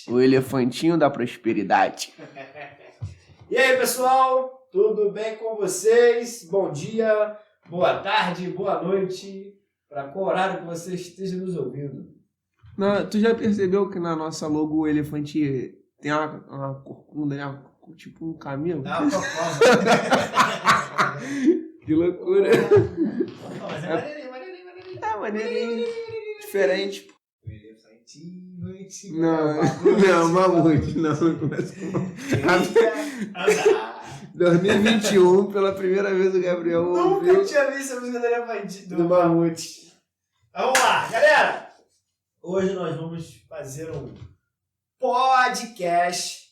O elefantinho da prosperidade. E aí, pessoal? Tudo bem com vocês? Bom dia, boa tarde, boa noite, para qual horário que você esteja nos ouvindo. Tu já percebeu que na nossa logo o elefante tem uma corcunda, né? Tipo um camelo? Dá uma proposta. Que loucura. Mas é maneirinho. É maneirinho. Diferente. O elefantinho. Não, mamute. Não começa com 2021, pela primeira vez o Gabriel ouviu. Nunca tinha visto a música do elefantinho. Do mamute. Vamos lá, galera. Hoje nós vamos fazer um podcast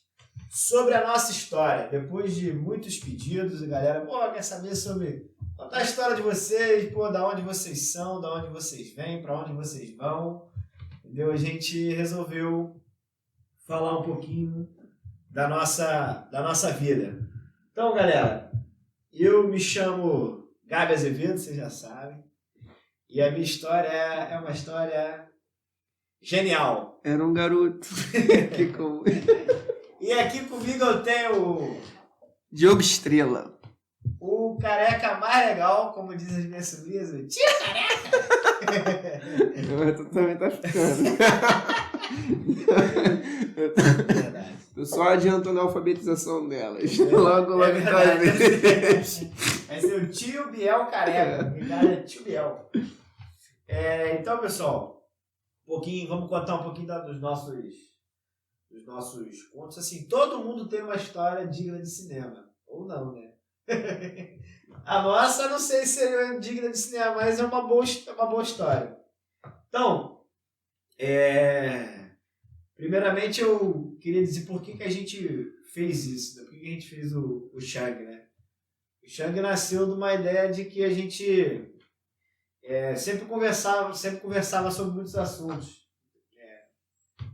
sobre a nossa história. Depois de muitos pedidos, a galera, quer saber sobre contar a história de vocês, da onde vocês são, da onde vocês vêm, para onde vocês vão. Entendeu? A gente resolveu falar um pouquinho da nossa vida. Então, galera, eu me chamo Gabi Azevedo, vocês já sabem. E a minha história é uma história genial. Era um garoto. Que comum. E aqui comigo eu tenho Diogo Estrela. o careca mais legal, como diz as minhas sobrinhas, o tio careca. Tu também tá ficando. Verdade. Tô só adiantando a alfabetização delas. Logo vai verdade. ver. Vai ser o tio Biel careca. O cara é tio Biel. Então, pessoal, vamos contar um pouquinho dos nossos contos. Assim, todo mundo tem uma história digna de cinema. Ou não, né? A nossa, não sei se seria digna de cinema, mas é uma boa história. Então, primeiramente eu queria dizer por que a gente fez isso, né? Por que a gente fez o Shang, né? O Shang nasceu de uma ideia de que a gente sempre conversava sobre muitos assuntos.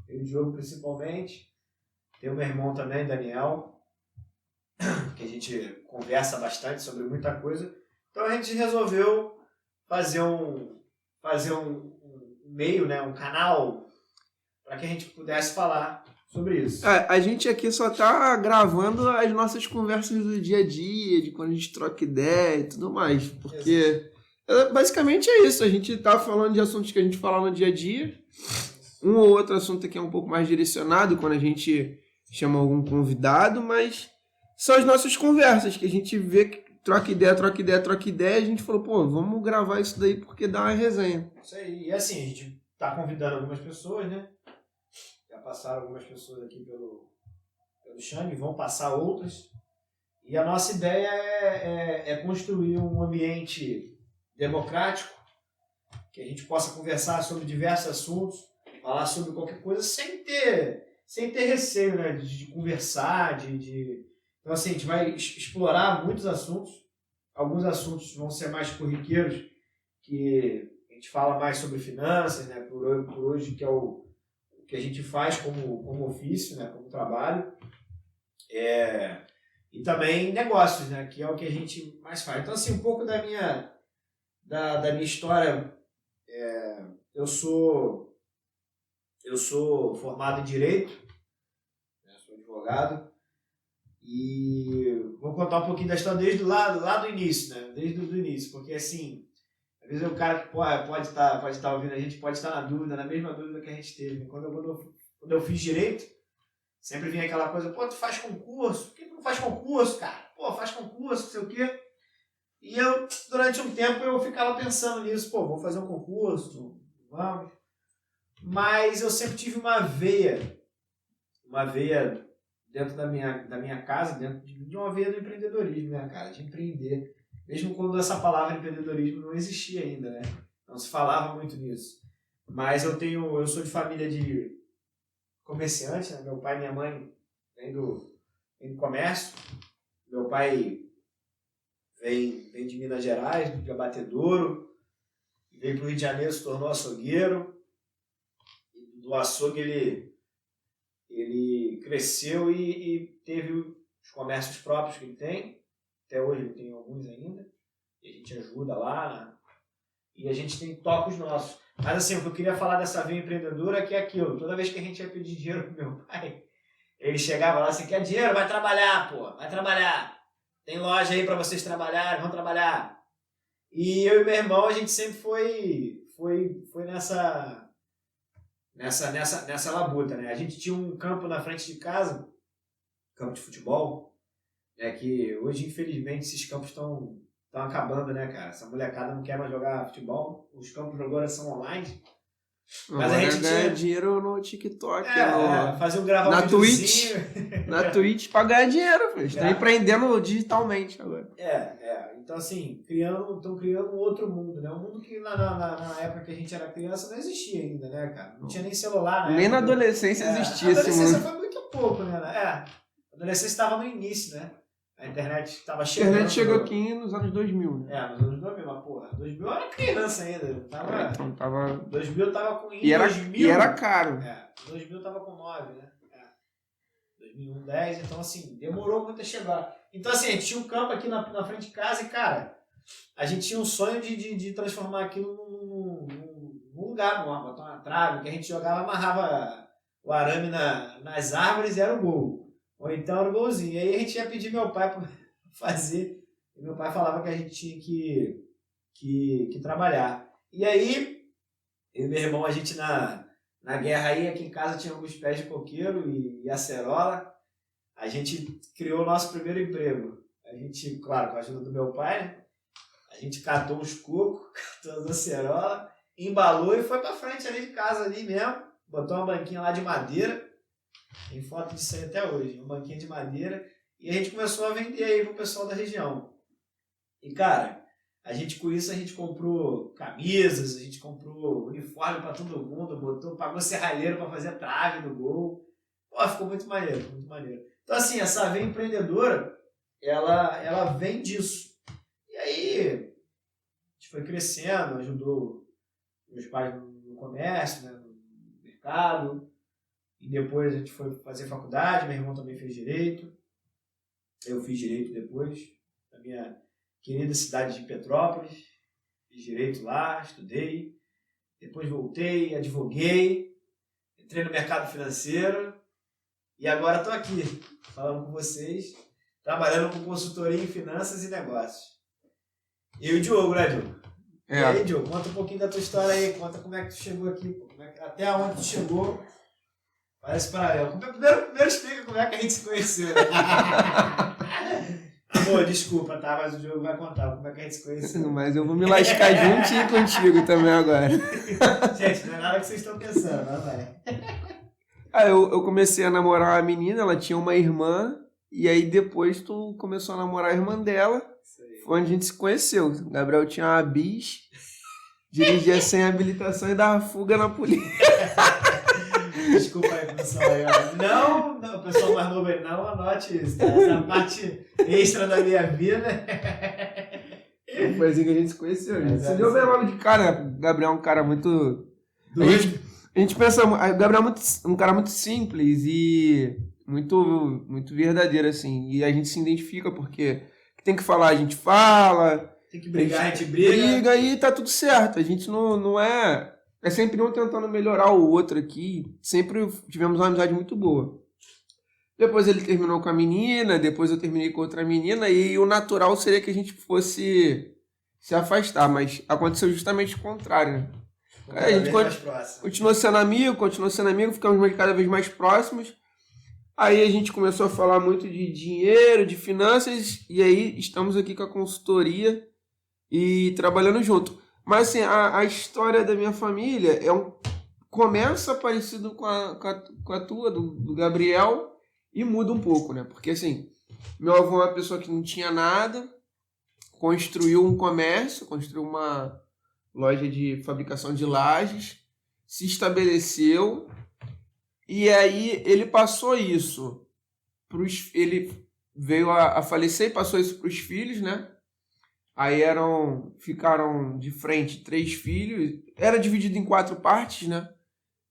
Eu e o Diogo principalmente, tem o meu irmão também, Daniel, que a gente conversa bastante sobre muita coisa. Então a gente resolveu fazer um meio, né, um canal, para que a gente pudesse falar sobre isso. A gente aqui só tá gravando as nossas conversas do dia a dia, de quando a gente troca ideia e tudo mais. Porque basicamente é isso. A gente tá falando de assuntos que a gente fala no dia a dia. Um ou outro assunto aqui é um pouco mais direcionado quando a gente chama algum convidado, mas são as nossas conversas que a gente vê que troca ideia, a gente falou, vamos gravar isso daí porque dá uma resenha. Isso aí. E assim, a gente tá convidando algumas pessoas, né? Já passaram algumas pessoas aqui pelo Shang, vão passar outras. E a nossa ideia é construir um ambiente democrático, que a gente possa conversar sobre diversos assuntos, falar sobre qualquer coisa sem ter receio, né, de conversar, Então, assim, a gente vai explorar muitos assuntos. Alguns assuntos vão ser mais corriqueiros, que a gente fala mais sobre finanças, né, por hoje, que é o que a gente faz como ofício, né, como trabalho. E também negócios, né, que é o que a gente mais faz. Então, assim, um pouco da minha história. Eu sou formado em Direito, né, sou advogado. E vou contar um pouquinho da história desde lá do início, né? Desde o início, porque assim, às vezes o cara que pode estar ouvindo a gente, pode estar na dúvida, na mesma dúvida que a gente teve. Quando eu fiz Direito, sempre vinha aquela coisa, tu faz concurso? Por que tu não faz concurso, cara? Faz concurso, não sei o quê. E eu, durante um tempo, eu ficava pensando nisso, vou fazer um concurso, vamos. Mas eu sempre tive uma veia dentro da minha casa, dentro de uma veia do empreendedorismo, né, cara? De empreender. Mesmo quando essa palavra empreendedorismo não existia ainda, né? Não se falava muito nisso. Mas eu sou de família de comerciante, né? Meu pai e minha mãe vêm do comércio. Meu pai vem de Minas Gerais, de Abatedouro, veio para o Rio de Janeiro, se tornou açougueiro. E do açougue ele cresceu e teve os comércios próprios que ele tem. Até hoje ele tem alguns ainda. E a gente ajuda lá, né? E a gente toca os nossos. Mas assim, o que eu queria falar dessa veia empreendedora é que é aquilo. Toda vez que a gente ia pedir dinheiro pro meu pai, ele chegava lá, você quer dinheiro? Vai trabalhar, pô. Vai trabalhar. Tem loja aí pra vocês trabalharem, vão trabalhar. E eu e meu irmão, a gente sempre foi nessa labuta, né? A gente tinha um campo na frente de casa, campo de futebol, né? Que hoje, infelizmente, esses campos estão acabando, né, cara? Essa molecada não quer mais jogar futebol. Os campos agora são online. Mas Agora a gente ganha tinha... dinheiro no TikTok, fazer gravar na um Twitch. videozinho. Na Twitch pra ganhar dinheiro, filho. Estão empreendendo digitalmente agora. Então, assim, estão criando um outro mundo, né? Um mundo que na época que a gente era criança não existia ainda, né, cara? Não tinha nem celular, né? Nem na adolescência existia esse mundo. A adolescência foi muito pouco, né? A adolescência estava no início, né? A internet estava chegando. A internet chegou aqui nos anos 2000, né? Nos anos 2000, mas porra, 2000 eu era criança ainda. Então tava... 2000 tava com... E era caro. 2000 tava com 9, né? 2001, 10, então assim, demorou muito a chegar. Então assim, a gente tinha um campo aqui na frente de casa e, cara, a gente tinha um sonho de transformar aquilo num lugar, botar uma trave, que a gente jogava, amarrava o arame nas árvores e era o gol. Ou então era o golzinho. E aí a gente ia pedir meu pai para fazer, e meu pai falava que a gente tinha que trabalhar. E aí, eu e meu irmão, a gente na guerra aí, aqui em casa tinha alguns pés de coqueiro e acerola. A gente criou o nosso primeiro emprego. A gente, claro, com a ajuda do meu pai, né? A gente catou uns cocos, catou as acerola, embalou e foi pra frente ali de casa ali mesmo. Botou uma banquinha lá de madeira. Tem foto disso aí até hoje. Uma banquinha de madeira. E a gente começou a vender aí pro pessoal da região. E, cara, com isso a gente comprou camisas, a gente comprou uniforme para todo mundo, pagou serralheiro para fazer trave no gol. Pô, ficou muito maneiro, muito maneiro. Então, assim, essa veia empreendedora, ela vem disso. E aí, a gente foi crescendo, ajudou meus pais no comércio, né, no mercado. E depois a gente foi fazer faculdade, meu irmão também fez direito. Eu fiz direito depois, na minha querida cidade de Petrópolis, fiz direito lá, estudei, depois voltei, advoguei, entrei no mercado financeiro e agora estou aqui, falando com vocês, trabalhando com consultoria em finanças e negócios. E o Diogo, né, Diogo? E aí, Diogo, conta um pouquinho da tua história aí, conta como é que tu chegou aqui, até onde tu chegou. Parece paralelo. Primeiro explica como é que a gente se conheceu. Amor, desculpa, tá? Mas o Diogo vai contar como é que a gente se conheceu. Mas eu vou me lascar juntinho contigo também agora. Gente, não é nada que vocês estão pensando, não vai. Eu comecei a namorar uma menina, ela tinha uma irmã, e aí depois tu começou a namorar a irmã dela. Foi onde a gente se conheceu. O Gabriel tinha uma bis, dirigia sem habilitação e dava fuga na polícia. Desculpa aí, pessoal. Não, o pessoal mais novo aí, não anote isso. Tá? Essa parte extra da minha vida. Foi assim que a gente se conheceu. A gente se deu bem logo de cara. Gabriel é um cara muito... A gente pensa... O Gabriel é um cara muito simples e muito, muito verdadeiro, assim. E a gente se identifica porque tem que falar, a gente fala. Tem que brigar, a gente briga. E tá tudo certo. A gente não é... É sempre um tentando melhorar o outro aqui. Sempre tivemos uma amizade muito boa. Depois ele terminou com a menina, depois eu terminei com outra menina, e o natural seria que a gente fosse se afastar, mas aconteceu justamente o contrário, né? A gente continuou sendo amigo, ficamos cada vez mais próximos. Aí a gente começou a falar muito de dinheiro, de finanças, e aí estamos aqui com a consultoria e trabalhando junto. Mas assim, a história da minha família começa parecido com a tua, do Gabriel, e muda um pouco, né? Porque assim, meu avô é uma pessoa que não tinha nada, construiu um comércio, construiu uma loja de fabricação de lajes, se estabeleceu, e aí ele passou isso, ele veio a falecer e passou isso para os filhos, né? Aí ficaram de frente 3 filhos, era dividido em 4 partes, né?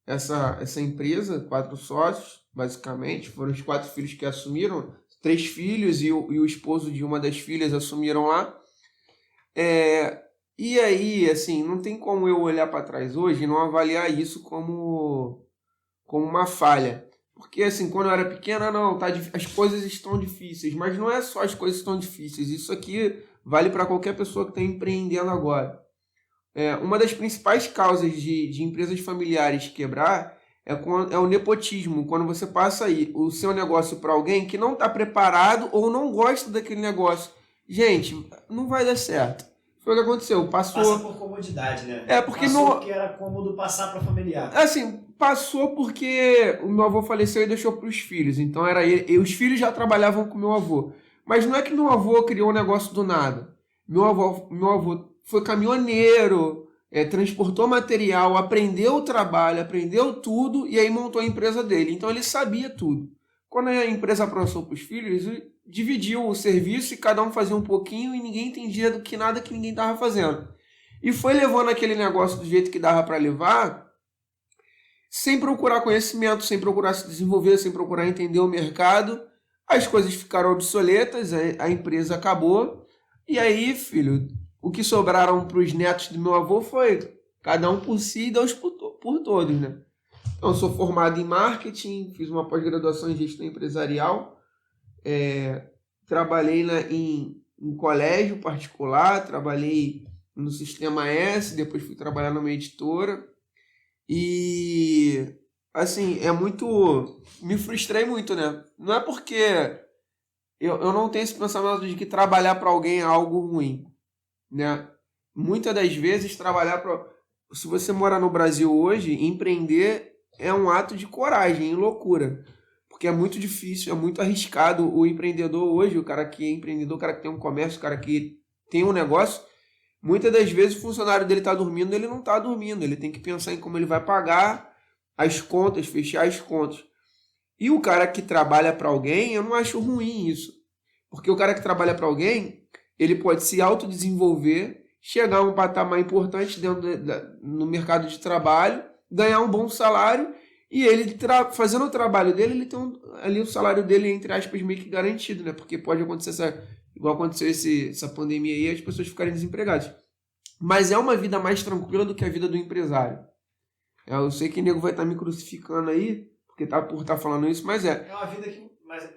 Essa empresa, 4 sócios, basicamente, foram os 4 filhos que assumiram, 3 filhos e o esposo de uma das filhas assumiram lá. E aí, assim, não tem como eu olhar para trás hoje e não avaliar isso como uma falha. Porque, assim, quando eu era pequena, não, as coisas estão difíceis. Mas não é só as coisas estão difíceis. Isso aqui vale para qualquer pessoa que está empreendendo agora. Uma das principais causas de empresas familiares quebrar é o nepotismo. Quando você passa aí o seu negócio para alguém que não está preparado ou não gosta daquele negócio. Gente, não vai dar certo. Foi o que aconteceu. Passa por comodidade, né? Porque passou não. porque era cômodo passar para familiar. Assim, passou porque o meu avô faleceu e deixou para os filhos. Então era ele. E os filhos já trabalhavam com meu avô. Mas não é que meu avô criou um negócio do nada. Meu avô foi caminhoneiro, transportou material, aprendeu o trabalho, aprendeu tudo e aí montou a empresa dele. Então ele sabia tudo. Quando a empresa passou para os filhos, dividiu o serviço e cada um fazia um pouquinho e ninguém entendia do que nada que ninguém estava fazendo. E foi levando aquele negócio do jeito que dava para levar, sem procurar conhecimento, sem procurar se desenvolver, sem procurar entender o mercado. As coisas ficaram obsoletas, a empresa acabou. E aí, filho, o que sobraram para os netos do meu avô foi cada um por si e Deus por todos, né? Então, eu sou formado em marketing, fiz uma pós-graduação em gestão empresarial, trabalhei em colégio particular, trabalhei no Sistema S, depois fui trabalhar numa editora. E, assim, me frustrei muito, né? Não é porque eu não tenho esse pensamento de que trabalhar para alguém é algo ruim, né? Muitas das vezes, se você mora no Brasil hoje, empreender é um ato de coragem e loucura. Porque é muito difícil, é muito arriscado o empreendedor hoje, o cara que é empreendedor, o cara que tem um comércio, o cara que tem um negócio. Muitas das vezes o funcionário dele está dormindo, ele não está dormindo. Ele tem que pensar em como ele vai pagar as contas, fechar as contas. E o cara que trabalha para alguém, eu não acho ruim isso. Porque o cara que trabalha para alguém, ele pode se autodesenvolver, chegar a um patamar importante no mercado de trabalho, ganhar um bom salário e ele fazendo o trabalho dele, ele tem ali o salário dele, entre aspas, meio que garantido, né? Porque pode acontecer igual aconteceu essa pandemia aí, as pessoas ficarem desempregadas. Mas é uma vida mais tranquila do que a vida do empresário. Eu sei que o nego vai estar me crucificando aí, porque por estar falando isso, mas é. É uma vida que... Mas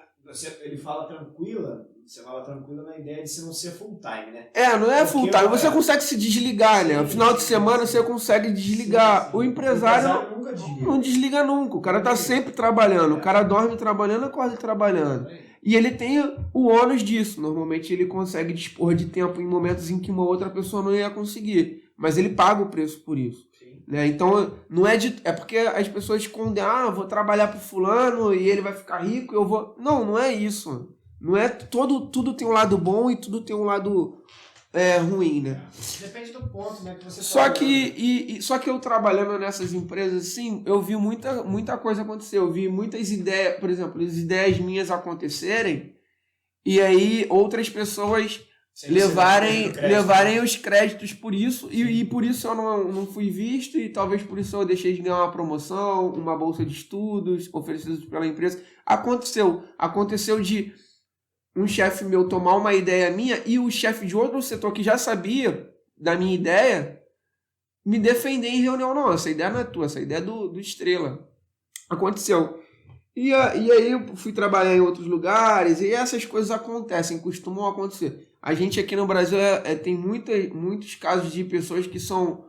ele fala tranquila, você fala tranquila na ideia de você não ser full time, né? Não é full time, você consegue se desligar, né? No final de semana você consegue desligar. Sim. O empresário nunca desliga. Não desliga nunca, o cara tá sempre trabalhando, o cara dorme trabalhando, acorda trabalhando. E ele tem o ônus disso, normalmente ele consegue dispor de tempo em momentos em que uma outra pessoa não ia conseguir, mas ele paga o preço por isso. Né? Então, não é porque as pessoas escondem, vou trabalhar pro fulano e ele vai ficar rico, eu vou... Não é isso. Não é tudo tem um lado bom e tudo tem um lado ruim, né? Depende do ponto, né, que você só que eu trabalhando nessas empresas, assim, eu vi muita coisa acontecer. Eu vi muitas ideias, por exemplo, as ideias minhas acontecerem e aí outras pessoas levarem os créditos por isso e por isso eu não fui visto e talvez por isso eu deixei de ganhar uma promoção, uma bolsa de estudos oferecidos pela empresa. Aconteceu de um chefe meu tomar uma ideia minha e o chefe de outro setor que já sabia da minha ideia me defender em reunião. Não, essa ideia não é tua, essa ideia é do Estrela. Aconteceu. E aí eu fui trabalhar em outros lugares e essas coisas acontecem, costumam acontecer. A gente aqui no Brasil tem muitos casos de pessoas que são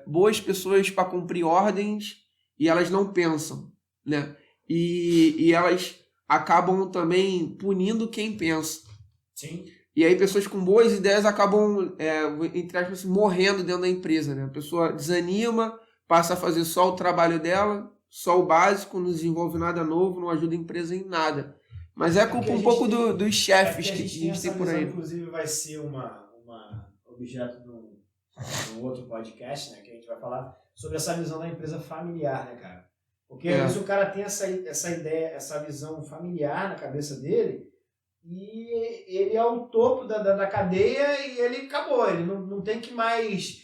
boas pessoas para cumprir ordens e elas não pensam, né? E elas acabam também punindo quem pensa. Sim. E aí pessoas com boas ideias acabam, entre aspas, morrendo dentro da empresa, né? A pessoa desanima, passa a fazer só o trabalho dela, só o básico, não desenvolve nada novo, não ajuda a empresa em nada. Mas é culpa um pouco dos chefes que a gente tem por aí. Inclusive vai ser uma objeto de um outro podcast, né? Que a gente vai falar sobre essa visão da empresa familiar, né, cara? Porque às vezes o cara tem essa ideia, essa visão familiar na cabeça dele e ele é o topo da cadeia e ele acabou, ele não tem que mais,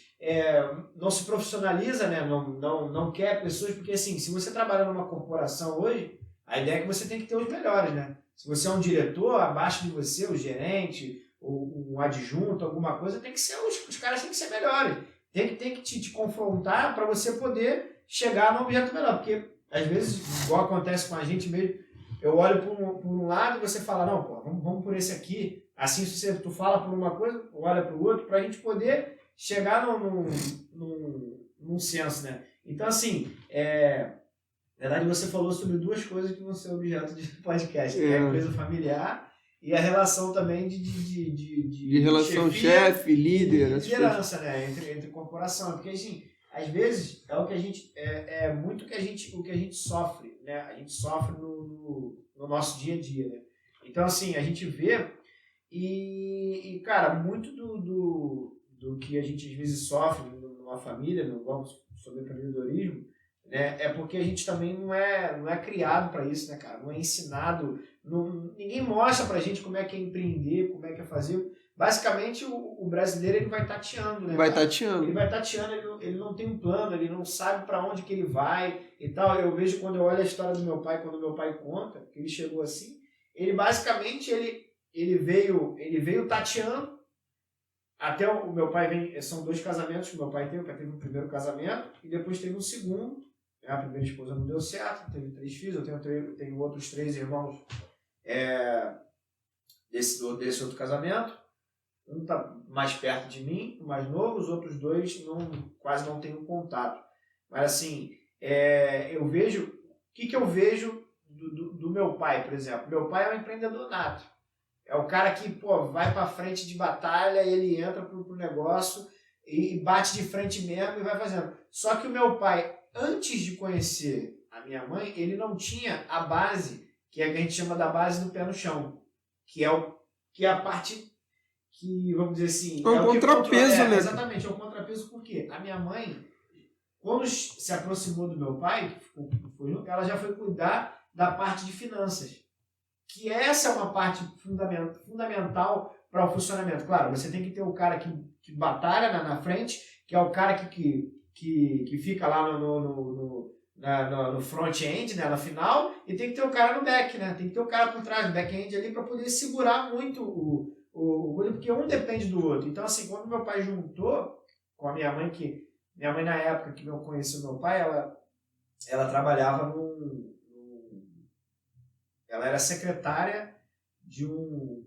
não se profissionaliza, né? Não quer pessoas, porque assim, se você trabalha numa corporação hoje, a ideia é que você tem que ter os melhores, né? Se você é um diretor, abaixo de você, o gerente, um adjunto, alguma coisa, tem que ser os caras têm que ser melhores. Tem que te confrontar para você poder chegar num objeto melhor. Porque, às vezes, igual acontece com a gente mesmo, eu olho por um lado e você fala, não, pô, vamos por esse aqui. Assim, se tu fala por uma coisa, olha para o outro, para a gente poder chegar num senso, né? Então, assim, na verdade, você falou sobre duas coisas que vão ser objeto de podcast, que é a empresa familiar e a relação também de relação chefe, líder, e liderança, né? Entre corporação. Porque, assim, às vezes, é o que a gente muito o que a gente sofre, né? A gente sofre no nosso dia a dia, né? Então, assim, a gente vê e cara, muito do que a gente às vezes sofre numa família, sobre empreendedorismo, né? É porque a gente também não é criado para isso, né, cara? Não é ensinado, ninguém mostra pra gente como é que é empreender, como é que é fazer. Basicamente, o brasileiro ele vai tateando, né? Vai tateando. Ele vai tateando, ele não tem um plano, ele não sabe para onde que ele vai e tal. Eu vejo quando eu olho a história do meu pai, quando meu pai conta que ele chegou assim, ele basicamente ele veio tateando. Até o meu pai são 2 casamentos que o meu pai teve. O pai teve um primeiro casamento e depois teve um segundo. A primeira esposa não deu certo, teve 3 filhos. Eu tenho outros 3 irmãos desse outro casamento. Um está mais perto de mim, o mais novo. Os outros 2 quase não tenho contato. Mas assim, eu vejo... O que eu vejo do meu pai, por exemplo? Meu pai é um empreendedor nato. É o cara que, vai pra frente de batalha, ele entra pro negócio e bate de frente mesmo e vai fazendo. Só que o meu pai, antes de conhecer a minha mãe, ele não tinha a base, que a gente chama da base do pé no chão, que é a parte que, vamos dizer assim... É um contrapeso, né? Exatamente, é um contrapeso porque a minha mãe, quando se aproximou do meu pai, ela já foi cuidar da parte de finanças. Que essa é uma parte fundamental para o funcionamento. Claro, você tem que ter o cara que batalha na frente, que é o cara que fica lá no front-end, né, no final, e tem que ter o cara no back, né? Tem que ter o cara por trás, no back-end ali, para poder segurar muito o porque um depende do outro. Então, assim, quando meu pai juntou com a minha mãe, minha mãe na época que eu conheci meu pai, ela trabalhava ela era secretária de um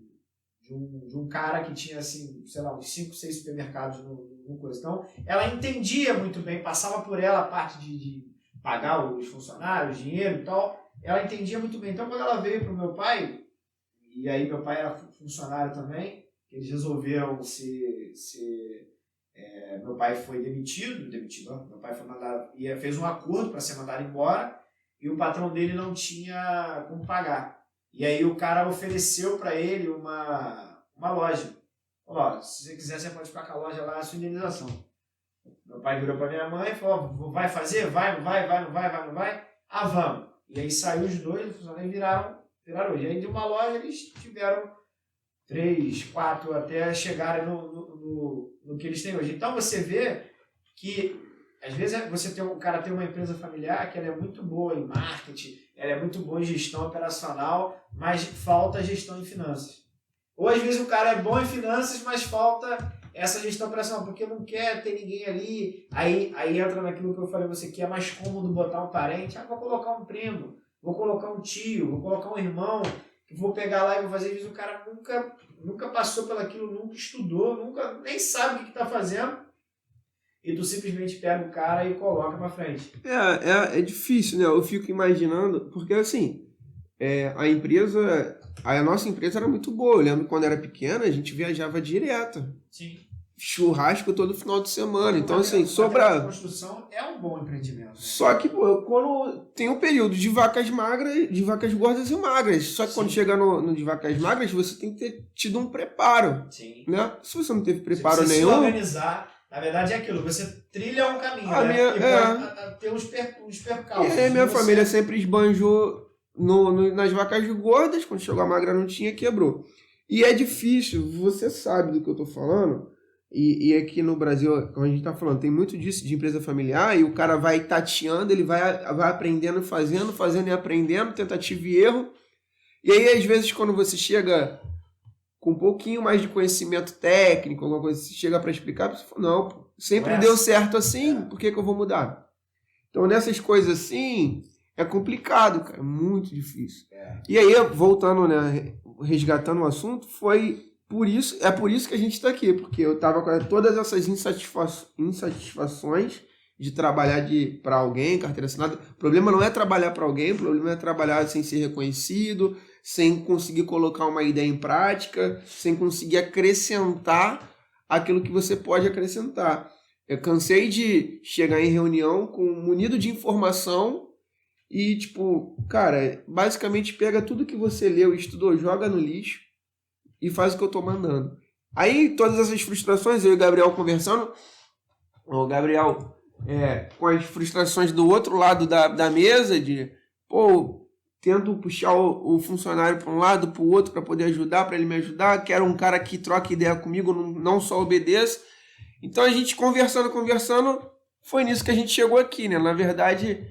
cara que tinha, assim, sei lá, uns 5, 6 supermercados no coisa. Então, ela entendia muito bem, passava por ela a parte de pagar os funcionários, dinheiro e tal. Ela entendia muito bem. Então, quando ela veio para o meu pai, e aí meu pai era funcionário também, eles resolveram meu pai foi demitido, meu pai foi mandado, fez um acordo para ser mandado embora, e o patrão dele não tinha como pagar. E aí o cara ofereceu para ele uma loja. Falou, se você quiser, você pode ficar com a loja lá, a sua indenização. Meu pai virou para minha mãe e falou, vai fazer? Vai, não vai? Ah, vamos. E aí saiu os 2, os funcionários viraram hoje. E aí de uma loja eles tiveram 3, 4, até chegarem no que eles têm hoje. Então você vê que às vezes o cara tem uma empresa familiar que ela é muito boa em marketing, ela é muito boa em gestão operacional, mas falta gestão em finanças. Ou às vezes o cara é bom em finanças, mas falta essa gestão operacional, porque não quer ter ninguém ali. Aí entra naquilo que eu falei a você, que é mais cômodo botar um parente. Vou colocar um primo, vou colocar um tio, vou colocar um irmão, que vou pegar lá e vou fazer. Às vezes o cara nunca passou pelaquilo, nunca estudou, nem sabe o que está fazendo. E tu simplesmente pega o cara e coloca pra frente. É difícil, né? Eu fico imaginando, porque assim, a nossa empresa era muito boa. Eu lembro quando era pequena, a gente viajava direto. Sim. Churrasco todo final de semana. Então, assim, A construção é um bom empreendimento. Né? Só que, quando tem um período de vacas magras, de vacas gordas e magras. Só que Sim. Quando chega no de vacas magras, você tem que ter tido um preparo. Sim. Né? Se você não teve preparo nenhum. Se organizar. Na verdade é aquilo, você trilha um caminho, né? Pode ter uns percalços. E aí minha família sempre esbanjou nas vacas gordas, quando chegou a magra não tinha, quebrou. E é difícil, você sabe do que eu tô falando, e aqui no Brasil, como a gente tá falando, tem muito disso de empresa familiar, e o cara vai tateando, ele vai aprendendo, fazendo e aprendendo, tentativa e erro. E aí, às vezes, quando você chega com um pouquinho mais de conhecimento técnico, alguma coisa, se chega para explicar, você fala, não, pô, sempre deu certo assim, por que eu vou mudar? Então, nessas coisas assim, é complicado, cara, muito difícil. E aí, voltando, né, resgatando o assunto, é por isso que a gente está aqui, porque eu estava com todas essas insatisfações de trabalhar para alguém, carteira assinada. O problema não é trabalhar para alguém, o problema é trabalhar sem ser reconhecido, sem conseguir colocar uma ideia em prática, sem conseguir acrescentar aquilo que você pode acrescentar. Eu cansei de chegar em reunião munido de informação e, tipo, cara, basicamente pega tudo que você leu e estudou, joga no lixo e faz o que eu tô mandando. Aí, todas essas frustrações, eu e o Gabriel conversando, o Gabriel com as frustrações do outro lado da mesa, de, tento puxar o funcionário para um lado, para o outro, para poder ajudar, para ele me ajudar, quero um cara que troque ideia comigo, não só obedeça. Então, a gente conversando, foi nisso que a gente chegou aqui, né? Na verdade,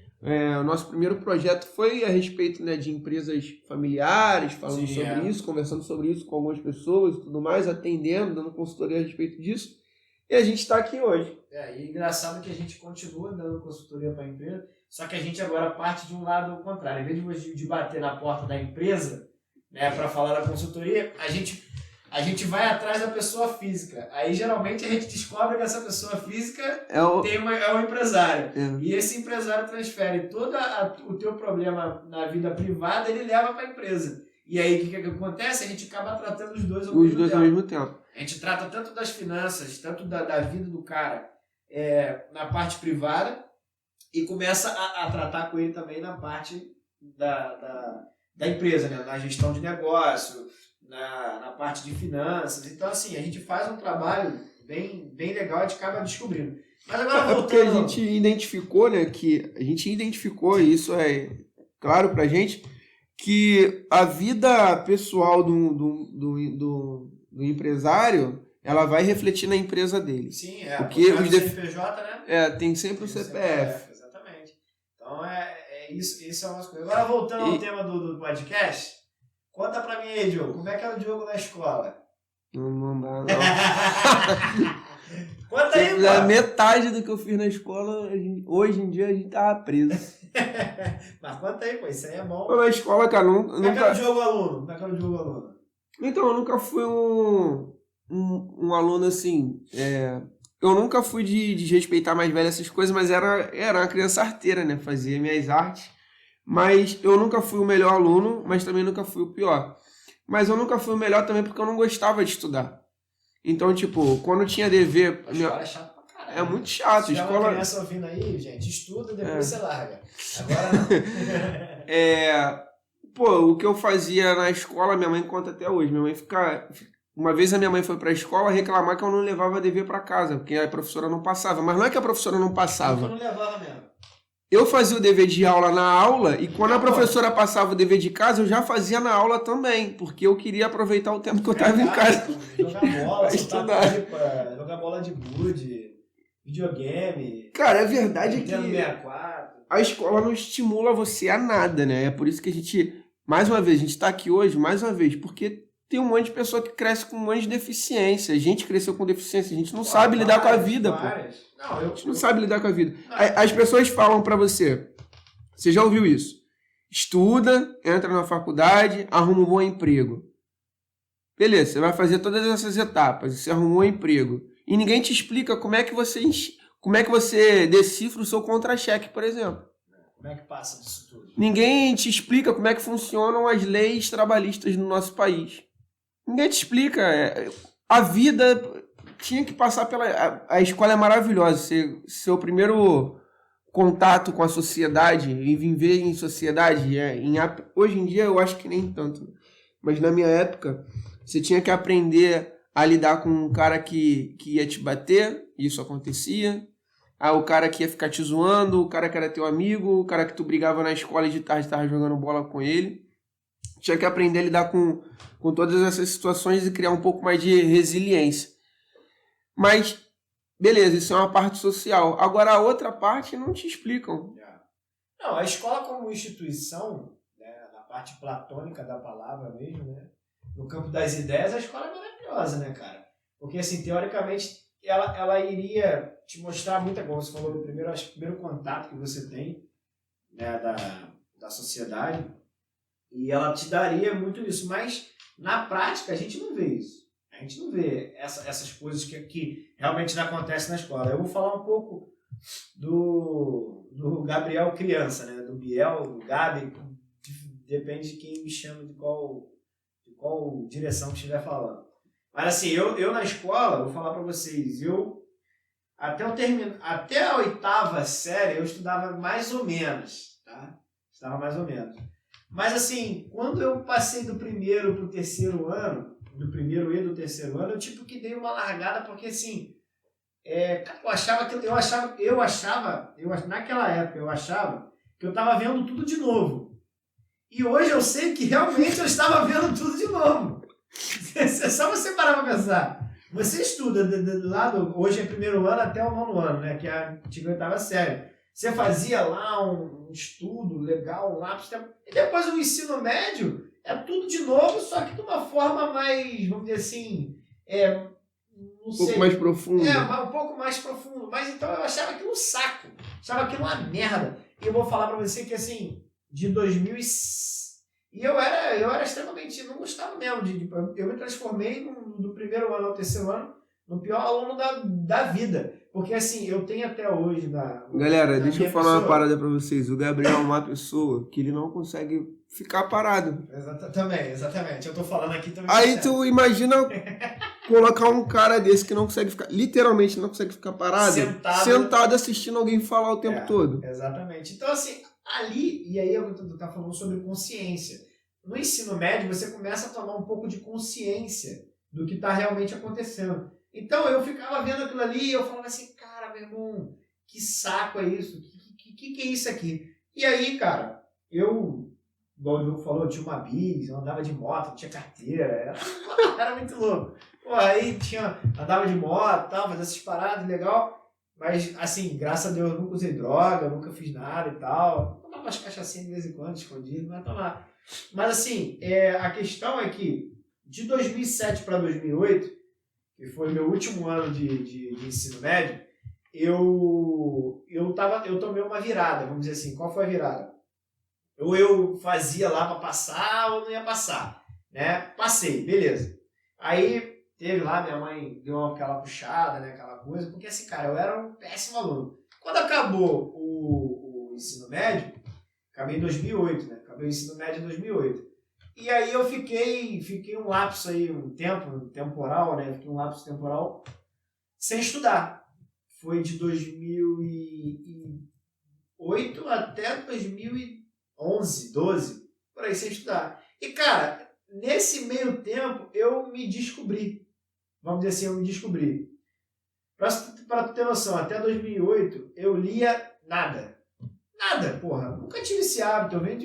o nosso primeiro projeto foi a respeito, né, de empresas familiares, falando sobre isso, conversando sobre isso com algumas pessoas e tudo mais, atendendo, dando consultoria a respeito disso. E a gente está aqui hoje. E engraçado que a gente continua dando consultoria para a empresa, só que a gente agora parte de um lado contrário. Em vez de bater na porta da empresa, né, para falar da consultoria, a gente vai atrás da pessoa física. Aí, geralmente, a gente descobre que essa pessoa física é um empresário. E esse empresário transfere todo o teu problema na vida privada, ele leva para a empresa. E aí, o que acontece? A gente acaba tratando os dois ao mesmo tempo. A gente trata tanto das finanças, tanto da vida do cara na parte privada e começa a tratar com ele também na parte da empresa, né? Na gestão de negócio, na parte de finanças. Então, assim, a gente faz um trabalho bem legal, a gente acaba descobrindo. Mas agora voltando... porque a gente identificou, né, e isso é claro pra gente, que a vida pessoal do empresário, ela vai refletir na empresa dele. Sim, porque o CNPJ, né? Tem sempre o CPF. Exatamente. Então, isso é uma coisa. Agora, voltando ao tema do podcast, conta pra mim aí, Diogo, como é que era o Diogo na escola? Não dá, não. Conta aí, pô. Metade do que eu fiz na escola, hoje em dia a gente tava preso. Mas conta aí, pô, isso aí é bom. Na escola, cara, Como é que era o Diogo aluno? Então, eu nunca fui um aluno assim. Eu nunca fui de respeitar mais velho essas coisas, mas era uma criança arteira, né? Fazia minhas artes. Mas eu nunca fui o melhor aluno, mas também nunca fui o pior. Mas eu nunca fui o melhor também porque eu não gostava de estudar. Então, tipo, quando tinha dever... A escola é chato pra caralho. É muito chato. Se tiver uma criança ouvindo aí, gente, estuda, depois você larga. Agora não. O que eu fazia na escola, minha mãe conta até hoje. Minha mãe Uma vez a minha mãe foi pra escola reclamar que eu não levava dever pra casa, porque a professora não passava. Mas não é que a professora não passava. Eu não levava mesmo. Eu fazia o dever de aula na aula e quando a professora passava o dever de casa, eu já fazia na aula também, porque eu queria aproveitar o tempo que eu estava em casa. Jogar bola, estudar. Jogar bola de gude, videogame. Cara, a verdade é que 64. a escola não estimula você a nada, né? É por isso que a gente, mais uma vez, a gente está aqui hoje, mais uma vez, porque tem um monte de pessoa que cresce com um monte de deficiência. A gente cresceu com deficiência, a gente não sabe lidar com a vida, pô. A gente não sabe lidar com a vida. As pessoas falam pra você já ouviu isso? Estuda, entra na faculdade, arruma um bom emprego. Beleza, você vai fazer todas essas etapas, você arrumou um emprego. E ninguém te explica como é que você decifra o seu contra-cheque, por exemplo. Como é que passa disso tudo? Ninguém te explica como é que funcionam as leis trabalhistas no nosso país. Ninguém te explica. A vida tinha que passar pela... A escola é maravilhosa. Seu primeiro contato com a sociedade e viver em sociedade. Hoje em dia eu acho que nem tanto. Mas na minha época, você tinha que aprender a lidar com um cara que ia te bater. Isso acontecia. O cara que ia ficar te zoando, o cara que era teu amigo, o cara que tu brigava na escola e de tarde estava jogando bola com ele. Tinha que aprender a lidar com todas essas situações e criar um pouco mais de resiliência. Mas, beleza, isso é uma parte social. Agora, a outra parte não te explicam. Não, a escola como instituição, né, na parte platônica da palavra mesmo, né, no campo das ideias, a escola é maravilhosa, né, cara? Porque, assim, teoricamente, ela iria te mostrar muita coisa. Você falou do primeiro contato que você tem, né, da sociedade, e ela te daria muito isso. Mas, na prática, a gente não vê isso. A gente não vê essas coisas que realmente não acontecem na escola. Eu vou falar um pouco do Gabriel criança, né? Do Biel, do Gabi, depende de quem me chama, de qual direção que estiver falando. Mas assim, eu na escola, vou falar para vocês, até a 8ª série eu estudava mais ou menos, tá? Estudava mais ou menos. Mas assim, quando eu passei do primeiro para o terceiro ano, do primeiro e do terceiro ano, eu tipo que dei uma largada, porque assim, naquela época eu achava que eu estava vendo tudo de novo. E hoje eu sei que realmente eu estava vendo tudo de novo. É só você parar para pensar. Você estuda hoje é primeiro ano até o 9º ano, né? Que é a antiga 8ª série. Você fazia lá um estudo legal, um lápis. E depois o ensino médio é tudo de novo, só que de uma forma mais, vamos dizer assim, um pouco mais profundo. Um pouco mais profundo. Mas então eu achava aquilo um saco. Achava aquilo uma merda. E eu vou falar pra você que assim, de 2006... E eu era extremamente... Não gostava mesmo. Eu me transformei do primeiro ano ao terceiro ano no pior aluno da vida. Porque assim, eu tenho até hoje... Galera, deixa eu falar uma parada pra vocês. O Gabriel é uma pessoa que ele não consegue ficar parado. Exatamente. Eu tô falando aqui também. Aí tu imagina colocar um cara desse que não consegue ficar... Literalmente não consegue ficar parado. Sentado assistindo alguém falar o tempo todo. Exatamente. Então assim... Ali, e aí eu tô falando sobre consciência. No ensino médio, você começa a tomar um pouco de consciência do que está realmente acontecendo. Então, eu ficava vendo aquilo ali e eu falava assim, cara, meu irmão, que saco é isso? Que é isso aqui? E aí, cara, igual o Diogo falou, eu tinha uma bis, eu andava de moto, não tinha carteira, era muito louco. Pô, aí andava de moto, fazia essas paradas, legal. Mas, assim, graças a Deus, eu nunca usei droga, nunca fiz nada e tal. Tomava umas cachaçinhas de vez em quando, escondido, mas tomava. Mas, assim, a questão é que, de 2007 para 2008, que foi meu último ano de ensino médio, eu tomei uma virada, vamos dizer assim. Qual foi a virada? Ou eu fazia lá para passar ou não ia passar, né? Passei, beleza. Aí... Teve lá, minha mãe deu aquela puxada, né, aquela coisa, porque assim, cara, eu era um péssimo aluno. Quando acabou o ensino médio, acabei em 2008, né, acabei o ensino médio em 2008. E aí eu fiquei um lapso aí, um temporal, né, fiquei um lapso temporal sem estudar. Foi de 2008 até 2011, 12, por aí sem estudar. E, cara, nesse meio tempo eu me descobri. Vamos dizer assim, eu me descobri. Pra tu ter noção, até 2008 eu lia nada. Nada, porra. Nunca tive esse hábito. Eu venho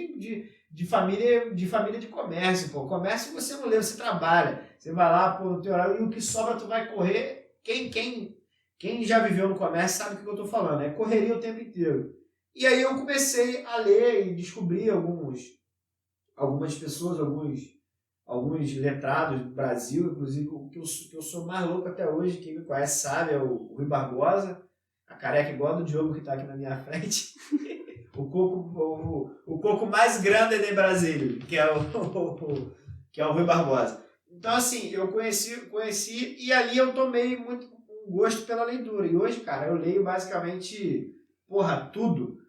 de família de comércio, pô. Comércio você não lê, você trabalha. Você vai lá, pô, no teu horário, e o que sobra tu vai correr. Quem já viveu no comércio sabe o que eu tô falando. É correria o tempo inteiro. E aí eu comecei a ler e descobri algumas pessoas, alguns letrados do Brasil, inclusive o que eu sou mais louco até hoje, quem me conhece sabe, é o Rui Barbosa, a careca igual do Diogo que está aqui na minha frente, o coco mais grande de Brasília, que é o Rui Barbosa. Então assim, eu conheci e ali eu tomei muito um gosto pela leitura. E hoje, cara, eu leio basicamente, tudo.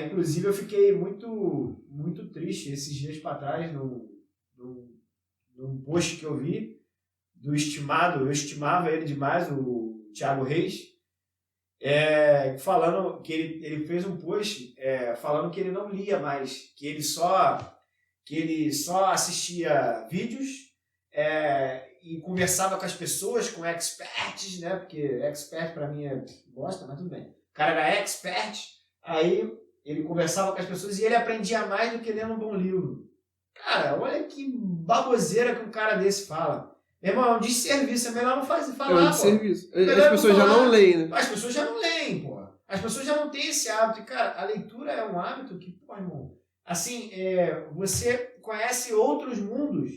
Inclusive eu fiquei muito, muito triste esses dias para trás num post que eu vi do estimado, eu estimava ele demais, o Thiago Reis, falando que ele fez um post falando que ele não lia mais, que ele só assistia vídeos e conversava com as pessoas, com experts, né? Porque expert para mim é bosta, mas tudo bem. O cara era expert, aí ele conversava com as pessoas e ele aprendia mais do que lendo um bom livro. Cara, olha que baboseira que um cara desse fala. Meu irmão, é um desserviço, é melhor não falar, É um desserviço. As pessoas já não leem, né? As pessoas já não leem, pô. As pessoas já não têm esse hábito. E, cara, a leitura é um hábito que, pô, irmão, assim, você conhece outros mundos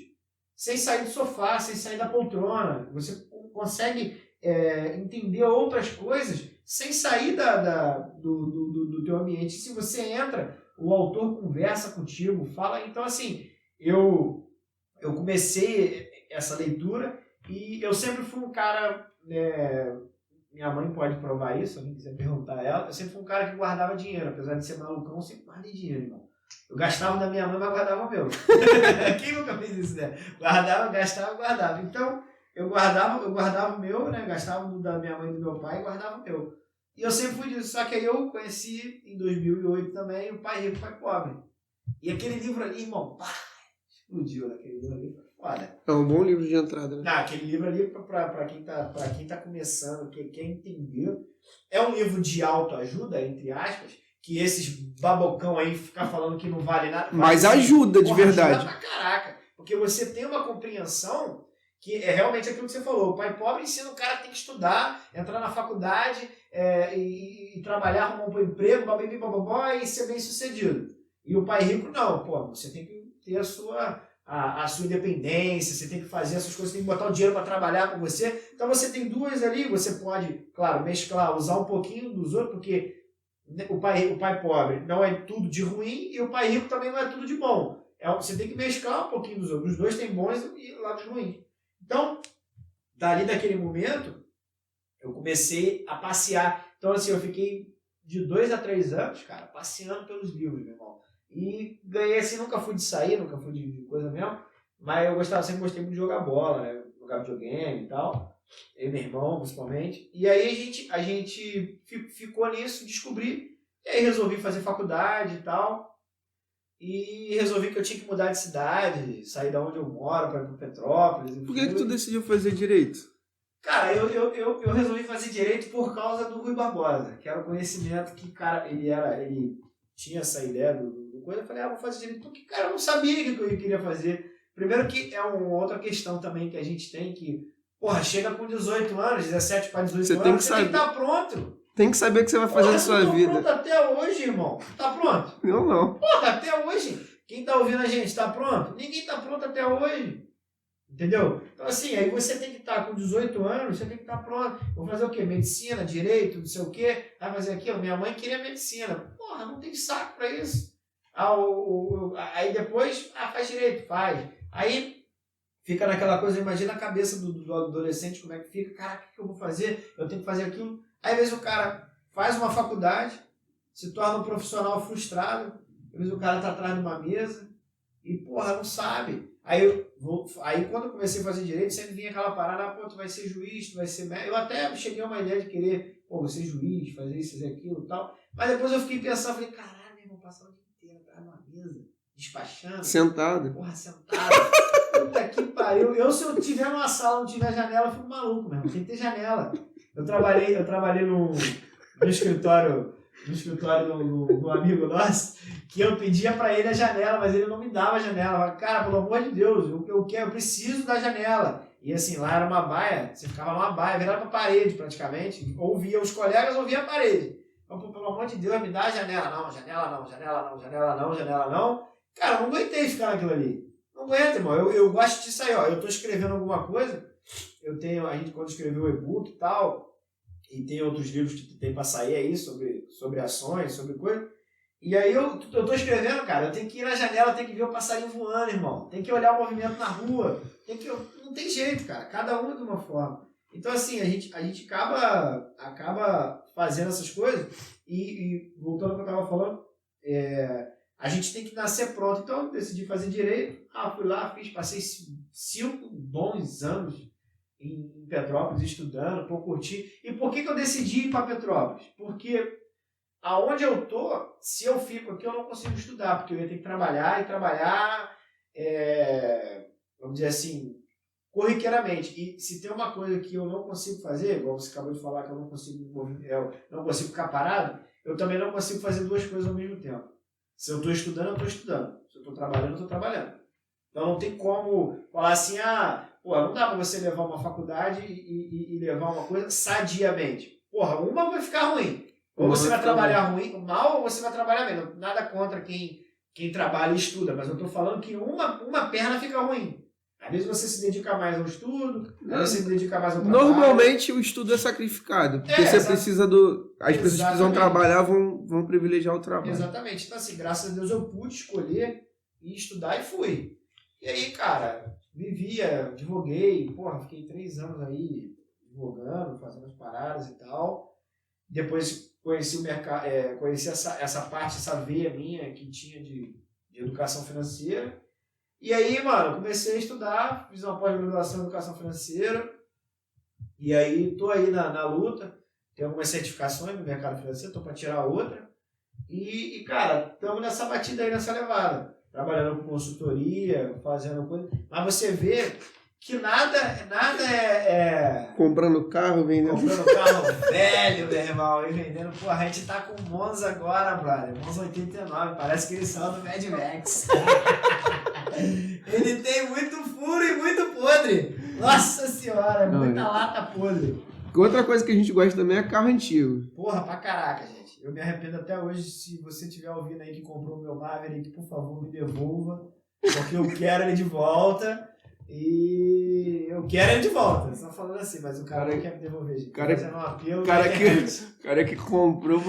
sem sair do sofá, sem sair da poltrona. Você consegue entender outras coisas sem sair do teu ambiente. Se você entra, o autor conversa contigo, fala. Então, assim, eu comecei essa leitura e eu sempre fui um cara... minha mãe pode provar isso, se alguém quiser perguntar a ela. Eu sempre fui um cara que guardava dinheiro, apesar de ser malucão, eu sempre guardei dinheiro, irmão. Eu gastava da minha mãe, mas guardava o meu. Quem nunca fez isso, né? Guardava, gastava, guardava. Então, eu guardava o meu, né? Gastava da minha mãe e do meu pai e guardava o meu. E eu sempre fui disso. Só que aí eu conheci, em 2008 também, o Pai Rico, Pai Pobre. E aquele livro ali, irmão, pá, explodiu naquele livro ali. Olha, é um bom livro de entrada, né? Aquele livro ali, para quem tá começando, quem quer entender, é um livro de autoajuda, entre aspas, que esses babocão aí ficar falando que não vale nada. Mas ajuda, de verdade. Ajuda pra caraca. Porque você tem uma compreensão que é realmente aquilo que você falou. O Pai Pobre ensina o cara que tem que estudar, entrar na faculdade e trabalhar, arrumar um emprego, bababá, e ser bem sucedido. E o Pai Rico não, pô, você tem que ter a sua independência, você tem que fazer essas coisas, tem que botar o dinheiro para trabalhar com você. Então você tem duas ali, você pode, claro, mesclar, usar um pouquinho dos outros, porque o pai pobre não é tudo de ruim e o pai rico também não é tudo de bom. Você tem que mesclar um pouquinho dos outros. Os dois têm bons e lados ruins. Então, daquele momento, eu comecei a passear. Então, assim, eu fiquei de 2 a 3 anos, cara, passeando pelos livros, meu irmão. E ganhei assim, nunca fui de sair, nunca fui de coisa mesmo, mas eu sempre gostei muito de jogar bola, né? Jogar videogame e tal, eu e meu irmão, principalmente. E aí a gente ficou nisso, descobri, e aí resolvi fazer faculdade e tal, e resolvi que eu tinha que mudar de cidade, sair da onde eu moro para ir para Petrópolis. Por que tu decidiu fazer direito? Cara, eu resolvi fazer direito por causa do Rui Barbosa, que era o conhecimento que, cara, ele tinha essa ideia do coisa. Eu falei, vou fazer direito, porque, cara, eu não sabia o que eu queria fazer. Primeiro que é uma outra questão também que a gente tem que, porra, chega com 18 anos, 17 para 18 você anos, tem que você tem que estar pronto. Tem que saber o que você vai fazer na sua vida. Pronto até hoje, irmão. Tá pronto? Eu não. Porra, até hoje. Quem tá ouvindo a gente, tá pronto? Ninguém tá pronto até hoje. Entendeu? Então, assim, aí você tem que estar com 18 anos, você tem que estar pronto. Vou fazer o quê? Medicina, direito, não sei o quê. Vai fazer aquilo? Minha mãe queria medicina. Porra, não tem saco pra isso. Aí depois, faz direito, faz. Aí fica naquela coisa, imagina a cabeça do adolescente, como é que fica. Cara, o que eu vou fazer? Eu tenho que fazer aquilo. Aí, às vezes, o cara faz uma faculdade, se torna um profissional frustrado, às vezes o cara tá atrás de uma mesa e, porra, não sabe. Aí quando eu comecei a fazer direito, sempre vinha aquela parada, pô, tu vai ser juiz, tu vai ser médico. Eu até cheguei a uma ideia de querer, pô, vou ser juiz, fazer isso, fazer aquilo e tal. Mas depois eu fiquei pensando, falei, caralho, meu irmão, passar o dia inteiro atrás de uma mesa, despachando. Sentado. Porra, sentado. Puta que pariu. Se eu tiver numa sala, não tiver janela, eu fico maluco, meu irmão. Tem que ter janela. Eu trabalhei no escritório do amigo nosso, que eu pedia pra ele a janela, mas ele não me dava a janela. Eu falava, cara, pelo amor de Deus, eu preciso da janela. E assim, lá era uma baia, você ficava numa baia, virava pra parede praticamente, ouvia os colegas, ouvia a parede. Então, pelo amor de Deus, me dá a janela. Não, janela não, janela não, janela não, janela não. Cara, eu não aguentei ficar naquilo ali. Não aguento, irmão. Eu gosto disso aí, ó. Eu tô escrevendo alguma coisa, a gente quando escreveu o e-book e tal, e tem outros livros que tem pra sair aí sobre ações, sobre coisa. E aí eu tô escrevendo, cara, eu tenho que ir na janela, eu tenho que ver o passarinho voando, irmão. Tem que olhar o movimento na rua. Não tem jeito, cara. Cada um é de uma forma. Então, assim, a gente acaba fazendo essas coisas e voltando ao que eu tava falando, a gente tem que nascer pronto. Então, eu decidi fazer direito. Fui lá, passei 5 bons anos em Petrópolis estudando, por curtir. E por que eu decidi ir para Petrópolis? Porque aonde eu tô, se eu fico aqui, eu não consigo estudar, porque eu ia ter que trabalhar, vamos dizer assim, corriqueiramente. E se tem uma coisa que eu não consigo fazer, igual você acabou de falar que eu não consigo ficar parado, eu também não consigo fazer duas coisas ao mesmo tempo. Se eu estou estudando, eu estou estudando. Se eu estou trabalhando, eu estou trabalhando. Então não tem como falar assim, não dá para você levar uma faculdade e levar uma coisa sadiamente. Porra, uma vai ficar ruim. Ou você vai trabalhar mal, ou você vai trabalhar bem. Nada contra quem trabalha e estuda, mas eu estou falando que uma perna fica ruim. Às vezes você se dedica mais ao estudo, às vezes você se dedica mais ao trabalho. Normalmente o estudo é sacrificado, porque você precisa as pessoas que precisam trabalhar vão privilegiar o trabalho. Exatamente. Então assim, graças a Deus eu pude escolher e estudar e fui. E aí, cara, vivia, advoguei, fiquei 3 anos aí advogando, fazendo as paradas e tal. Depois conheci o mercado, conheci essa parte, essa veia minha que tinha de educação financeira. E aí, mano, comecei a estudar, fiz uma pós-graduação em educação financeira. E aí, tô aí na luta. Tenho algumas certificações no mercado financeiro, tô para tirar outra. E, cara, estamos nessa batida aí, nessa levada. Trabalhando com consultoria, fazendo coisa. Mas você vê que nada é... Comprando carro, vendendo... Comprando carro velho, meu irmão, e vendendo... Pô, a gente tá com o Monza agora, brother. Monza 89, parece que eles são do Mad Max. Ele tem muito furo e muito podre. Nossa senhora, muita lata podre. Outra coisa que a gente gosta também é carro antigo. Porra, pra caraca, gente. Eu me arrependo até hoje. Se você estiver ouvindo aí que comprou o meu Maverick, por favor, me devolva. Porque eu quero ele de volta. E eu quero ele de volta. Só falando assim, mas o cara não quer me devolver, gente. Fazendo um apelo. Cara que comprou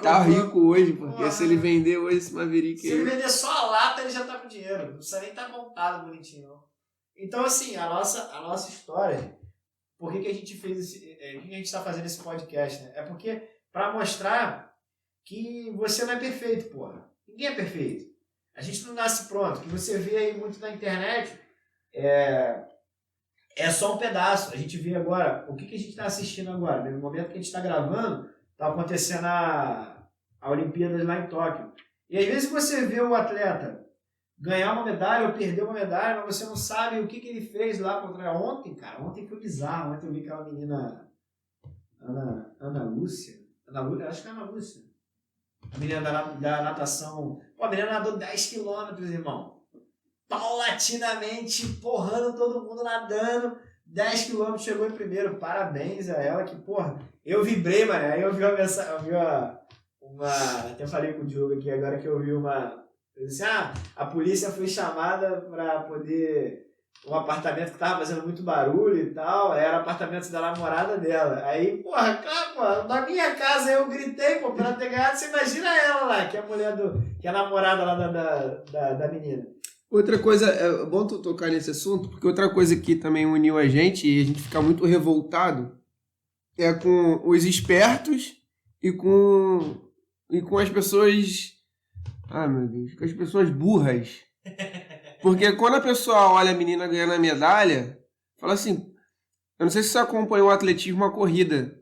tá rico hoje, porque se ele vender hoje esse Maverick... Se ele vender só a lata, ele já tá com dinheiro. Não precisa nem estar montado bonitinho, não. Então, assim, a nossa história... Por que a gente fez por que a gente está fazendo esse podcast, né? É porque para mostrar que você não é perfeito, porra. Ninguém é perfeito. A gente não nasce pronto. O que você vê aí muito na internet é só um pedaço. A gente vê agora, o que a gente está assistindo agora? No momento que a gente está gravando, está acontecendo a Olimpíadas lá em Tóquio. E às vezes você vê o atleta ganhar uma medalha ou perder uma medalha, mas você não sabe o que ele fez lá contra ontem, cara. Ontem foi bizarro. Ontem eu vi aquela menina Ana Lúcia, acho que é Ana Lúcia. A menina da natação. Pô, a menina nadou 10 quilômetros, irmão. Paulatinamente, porrando todo mundo nadando. 10 quilômetros, chegou em primeiro. Parabéns a ela, que, porra, eu vibrei, mano. Aí eu vi até falei com o Diogo aqui agora que eu vi uma... Eu disse, a polícia foi chamada para poder... Um apartamento que tava fazendo muito barulho e tal, era o apartamento da namorada dela. Aí, porra, cara, na minha casa eu gritei, pô, pra ela ter ganhado. Você imagina ela lá, que é a mulher que é a namorada lá da menina. Outra coisa, é bom tu tocar nesse assunto, porque outra coisa que também uniu a gente e a gente fica muito revoltado é com os espertos e com as pessoas... Ah, meu Deus, com as pessoas burras. Porque quando a pessoa olha a menina ganhando a medalha, fala assim, eu não sei se você acompanhou o atletismo, a corrida,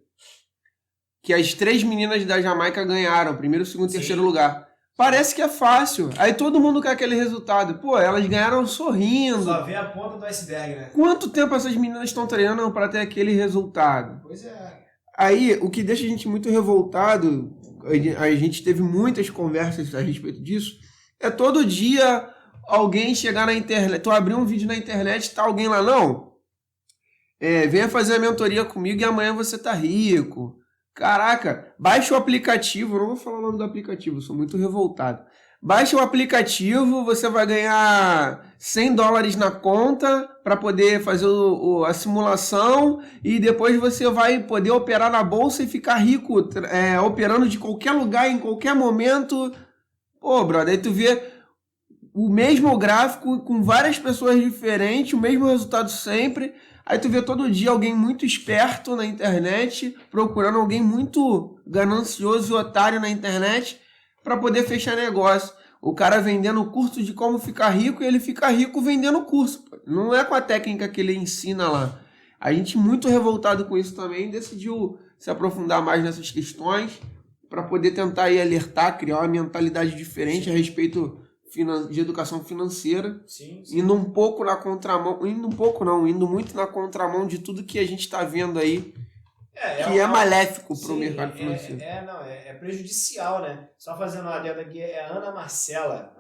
que as 3 meninas da Jamaica ganharam, primeiro, segundo e terceiro lugar. Parece que é fácil. Aí todo mundo quer aquele resultado. Pô, elas ganharam sorrindo. Só vê a ponta do iceberg, né? Quanto tempo essas meninas estão treinando para ter aquele resultado? Pois é. Aí, o que deixa a gente muito revoltado, a gente teve muitas conversas a respeito disso, é todo dia alguém chegar na internet, tu abrir um vídeo na internet, tá alguém lá, não? Venha fazer a mentoria comigo e amanhã você tá rico. Caraca, baixa o aplicativo, eu não vou falar o nome do aplicativo, eu sou muito revoltado. Baixa o aplicativo, você vai ganhar $100 na conta para poder fazer a simulação e depois você vai poder operar na bolsa e ficar rico, operando de qualquer lugar, em qualquer momento. Pô, brother, aí tu vê o mesmo gráfico com várias pessoas diferentes, o mesmo resultado sempre. Aí tu vê todo dia alguém muito esperto na internet, procurando alguém muito ganancioso e otário na internet para poder fechar negócio. O cara vendendo o curso de como ficar rico e ele fica rico vendendo o curso. Não é com a técnica que ele ensina lá. A gente, muito revoltado com isso também, decidiu se aprofundar mais nessas questões para poder tentar aí alertar, criar uma mentalidade diferente a respeito de educação financeira. Sim. Indo um pouco na contramão, indo muito na contramão de tudo que a gente está vendo aí, que é maléfico para o mercado financeiro. É prejudicial, né? Só fazendo uma adenda aqui, é Ana Marcela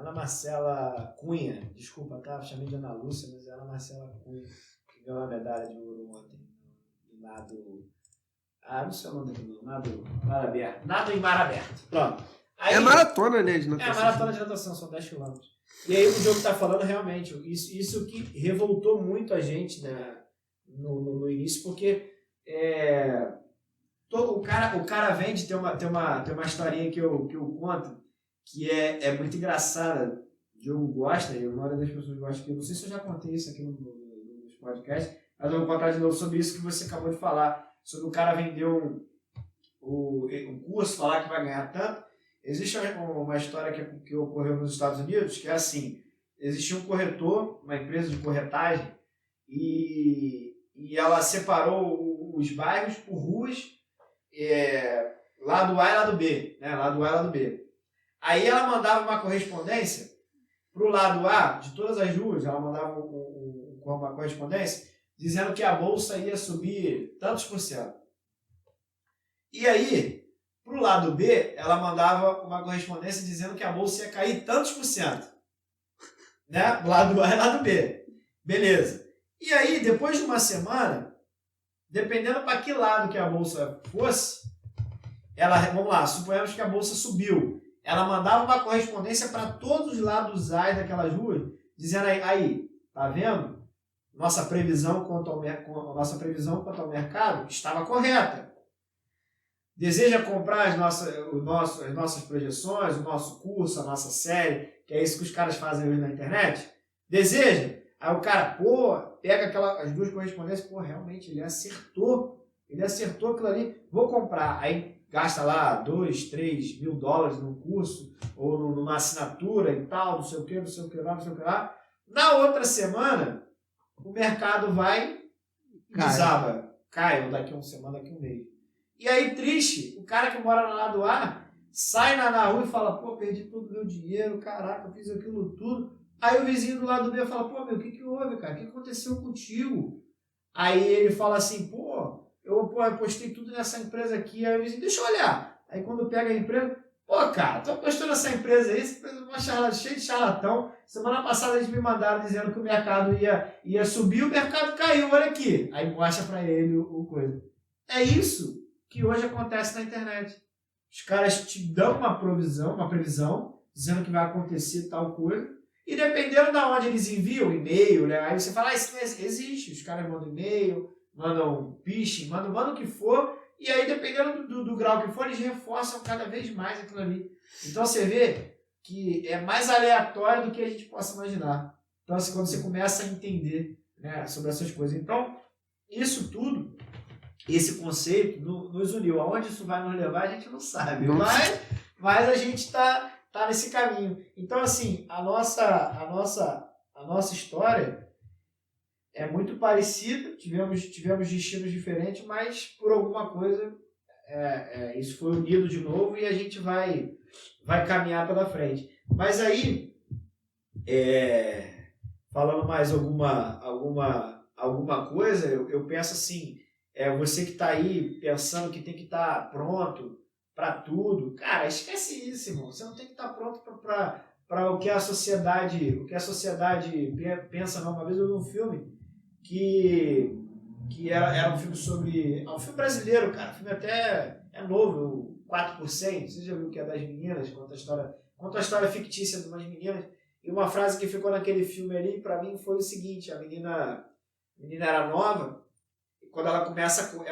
Cunha, desculpa, tá? Chamei de Ana Lúcia, mas é Ana Marcela Cunha, que ganhou uma medalha de ouro ontem, no nado, não sei o nome do nado em mar aberto, pronto. Aí, maratona, né, de natação. Maratona de natação, são 10 km. E aí o Diogo tá falando realmente, isso que revoltou muito a gente, né, no início, porque o cara vende, tem uma historinha que eu conto, que é muito engraçada. O Diogo gosta, e a maioria das pessoas gosta, que eu não sei se eu já contei isso aqui nos podcasts, mas eu vou contar de novo sobre isso que você acabou de falar, sobre o cara vender um curso, falar que vai ganhar tanto. Existe uma história que ocorreu nos Estados Unidos, que é assim, existia um corretor, uma empresa de corretagem, e ela separou os bairros por ruas, lado A e lado B, né? Lado A e lado B. Aí ela mandava uma correspondência para o lado A, de todas as ruas, ela mandava uma correspondência dizendo que a bolsa ia subir tantos por cento. E aí, para o lado B, ela mandava uma correspondência dizendo que a bolsa ia cair tantos por cento. Né? Lado A e lado B. Beleza. E aí, depois de uma semana, dependendo para que lado que a bolsa fosse, vamos lá, suponhamos que a bolsa subiu. Ela mandava uma correspondência para todos os lados A daquelas ruas, dizendo aí, tá vendo? Nossa previsão quanto ao mercado estava correta. Deseja comprar as nossas projeções, o nosso curso, a nossa série, que é isso que os caras fazem hoje na internet? Deseja? Aí o cara, pega as duas correspondências, realmente ele acertou aquilo ali, vou comprar. Aí gasta lá 2, 3 mil dólares num curso, ou numa assinatura e tal, não sei o que lá. Na outra semana, o mercado vai, desaba, cai, ou daqui a uma semana, daqui a um mês. E aí, triste, o cara que mora no lado A sai na rua e fala, perdi todo o meu dinheiro, caraca, eu fiz aquilo tudo. Aí o vizinho do lado B fala, o que houve, cara? O que aconteceu contigo? Aí ele fala assim, eu apostei tudo nessa empresa aqui. Aí o vizinho, deixa eu olhar. Aí quando pega a empresa, cara, tu apostou nessa empresa aí, essa empresa é uma cheia de charlatão. Semana passada eles me mandaram dizendo que o mercado ia subir, o mercado caiu, olha aqui. Aí mostra pra ele o coisa. É isso que hoje acontece na internet. Os caras te dão uma previsão, dizendo que vai acontecer tal coisa, e dependendo de onde eles enviam e-mail, né? Aí você fala, isso não existe. Os caras mandam e-mail, mandam phishing, mandam o que for, e aí dependendo do grau que for, eles reforçam cada vez mais aquilo ali. Então você vê que é mais aleatório do que a gente possa imaginar. Então assim, quando você começa a entender, né, sobre essas coisas. Então, isso tudo, esse conceito nos uniu. Aonde isso vai nos levar, a gente não sabe. Mas a gente está nesse caminho. Então, assim, a nossa história é muito parecida. Tivemos destinos diferentes, mas por alguma coisa isso foi unido de novo e a gente vai caminhar pela frente. Mas aí, falando mais alguma coisa, eu penso assim, você que está aí pensando que tem que estar pronto para tudo, cara, esquece isso, irmão. Você não tem que estar pronto para o que a sociedade pensa, não. Uma vez eu vi um filme que era um filme sobre... É um filme brasileiro, cara. O filme até é novo, 4%. Você já viu que é das meninas, conta a história fictícia de umas meninas. E uma frase que ficou naquele filme ali, para mim, foi o seguinte: a menina era nova, e quando ela começa a correr,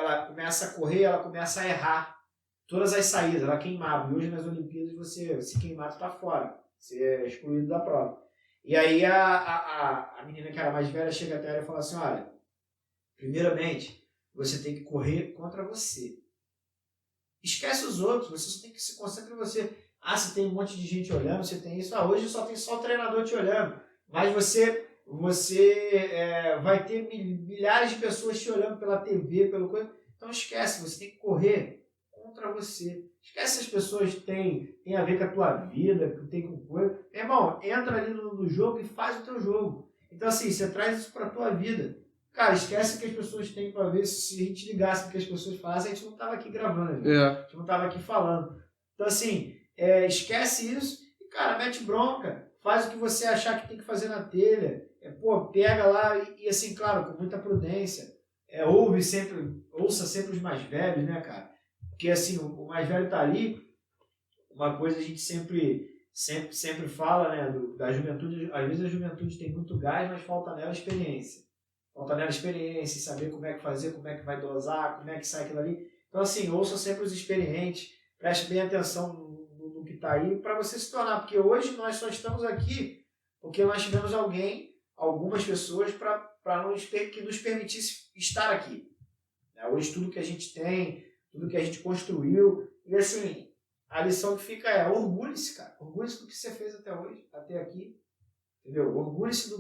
ela começa a errar todas as saídas, ela queimava. E hoje nas Olimpíadas, você se queimar, tu tá fora. Você é excluído da prova. E aí a menina que era mais velha chega até ela e fala assim, olha, primeiramente, você tem que correr contra você. Esquece os outros, você só tem que se concentrar em você. Você tem um monte de gente olhando, você tem isso. Hoje só tem só o treinador te olhando. Mas você vai ter milhares de pessoas te olhando pela TV, pelo coisa. Então esquece, você tem que correr contra você. Esquece as pessoas que tem a ver com a tua vida, que tem com coisa. Meu irmão, entra ali no jogo e faz o teu jogo. Então assim, você traz isso para a tua vida. Cara, esquece o que as pessoas têm para ver. Se a gente ligasse o que as pessoas falassem, a gente não estava aqui gravando. A gente não estava aqui falando. Então assim, esquece isso e, cara, mete bronca. Faz o que você achar que tem que fazer na telha. Pega lá e assim, claro, com muita prudência. Ouça sempre os mais velhos, né, cara? Porque assim, o mais velho tá ali, uma coisa a gente sempre sempre fala, né, da juventude. Às vezes a juventude tem muito gás, mas falta nela experiência. Falta nela experiência, saber como é que fazer, como é que vai dosar, como é que sai aquilo ali. Então, assim, ouça sempre os experientes, preste bem atenção no que está aí, para você se tornar. Porque hoje nós só estamos aqui porque nós tivemos algumas pessoas que nos permitisse estar aqui. Hoje tudo que a gente tem, tudo que a gente construiu, e assim, a lição que fica é orgulhe-se, cara. Orgulhe-se do que você fez até hoje, até aqui. Entendeu? Orgulhe-se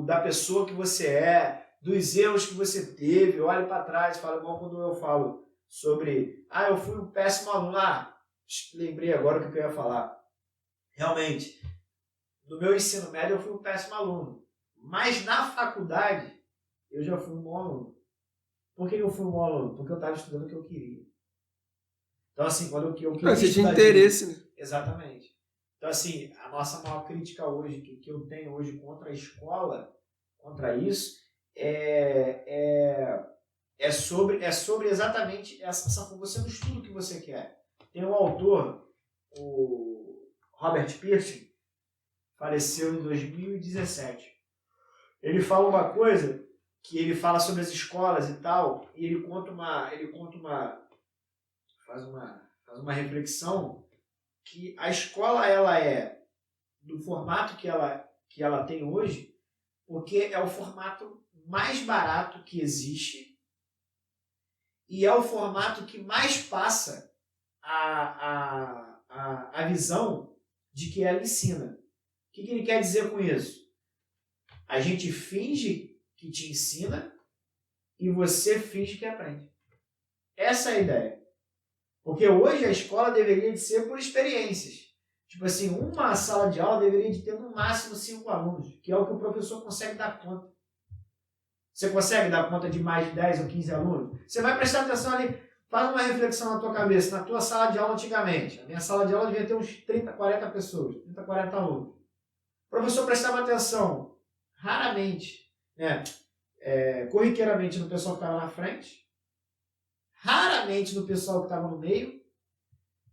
da pessoa que você é, dos erros que você teve. Olhe para trás, fala igual quando eu falo sobre, eu fui um péssimo aluno. Lembrei agora o que eu ia falar. Realmente, no meu ensino médio eu fui um péssimo aluno. Mas na faculdade, eu já fui um bom aluno. Por que eu fui um bom aluno? Porque eu estava estudando o que eu queria. Então, assim, quando eu queria você tinha interesse, né? Exatamente. Então, assim, a nossa maior crítica hoje, que eu tenho hoje contra a escola, contra isso, é sobre exatamente essa você não estuda o que você quer. Tem um autor, o Robert Pearson, faleceu em 2017. Ele fala uma coisa que ele fala sobre as escolas e tal, e ele faz uma reflexão que a escola ela é do formato que ela tem hoje, porque é o formato mais barato que existe e é o formato que mais passa a visão de que ela ensina. O que ele quer dizer com isso? A gente finge que te ensina e você finge que aprende. Essa é a ideia. Porque hoje a escola deveria de ser por experiências. Tipo assim, uma sala de aula deveria de ter no máximo 5 alunos, que é o que o professor consegue dar conta. Você consegue dar conta de mais de 10 ou 15 alunos? Você vai prestar atenção ali, faz uma reflexão na tua cabeça, na tua sala de aula antigamente. A minha sala de aula devia ter uns 30, 40 pessoas, 30, 40 alunos. O professor prestava atenção, raramente, corriqueiramente no pessoal que estava na frente, raramente no pessoal que estava no meio,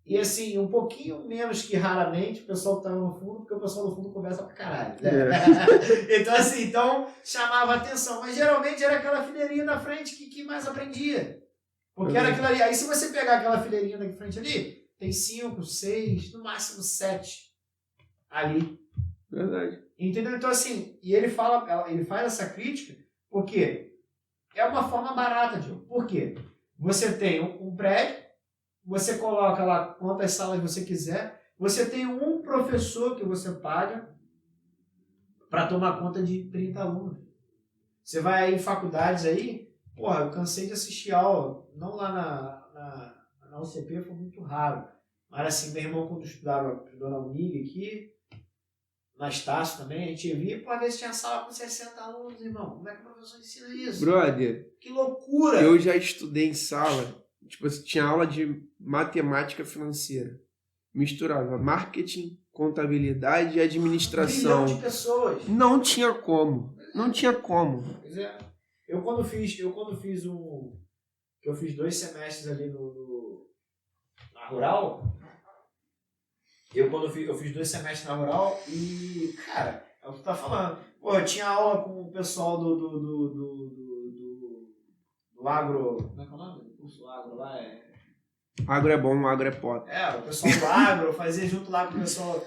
e assim, um pouquinho menos que raramente o pessoal que estava no fundo, porque o pessoal do fundo conversa pra caralho. Então assim, chamava atenção, mas geralmente era aquela fileirinha da frente que mais aprendia. Porque era aquilo ali. Aí se você pegar aquela fileirinha da frente ali, tem 5, 6, no máximo 7 ali. Verdade. Entendeu? Então assim, e ele faz essa crítica porque é uma forma barata, Diogo. Por quê? Você tem um prédio, você coloca lá quantas salas você quiser, você tem um professor que você paga para tomar conta de 30 alunos. Você vai em faculdades aí, eu cansei de assistir aula, não lá na UCP, foi muito raro, mas assim, meu irmão quando estudava na Unig aqui, na Estácio também, a gente via, às vezes tinha sala com 60 alunos, irmão. Como é que o professor ensina isso? Brother, que loucura! Eu já estudei em sala, tinha aula de matemática financeira. Misturava marketing, contabilidade e administração. 1 milhão de pessoas. Não tinha como. Não tinha como. Pois é. Eu quando fiz eu fiz 2 semestres ali na Rural, eu fiz 2 semestres na Rural e, cara, é o que tu tá falando. Eu tinha aula com o pessoal do agro. Como é que é o nome do curso agro lá? Agro é bom, agro é pop. O pessoal do agro, eu fazia junto lá com o pessoal.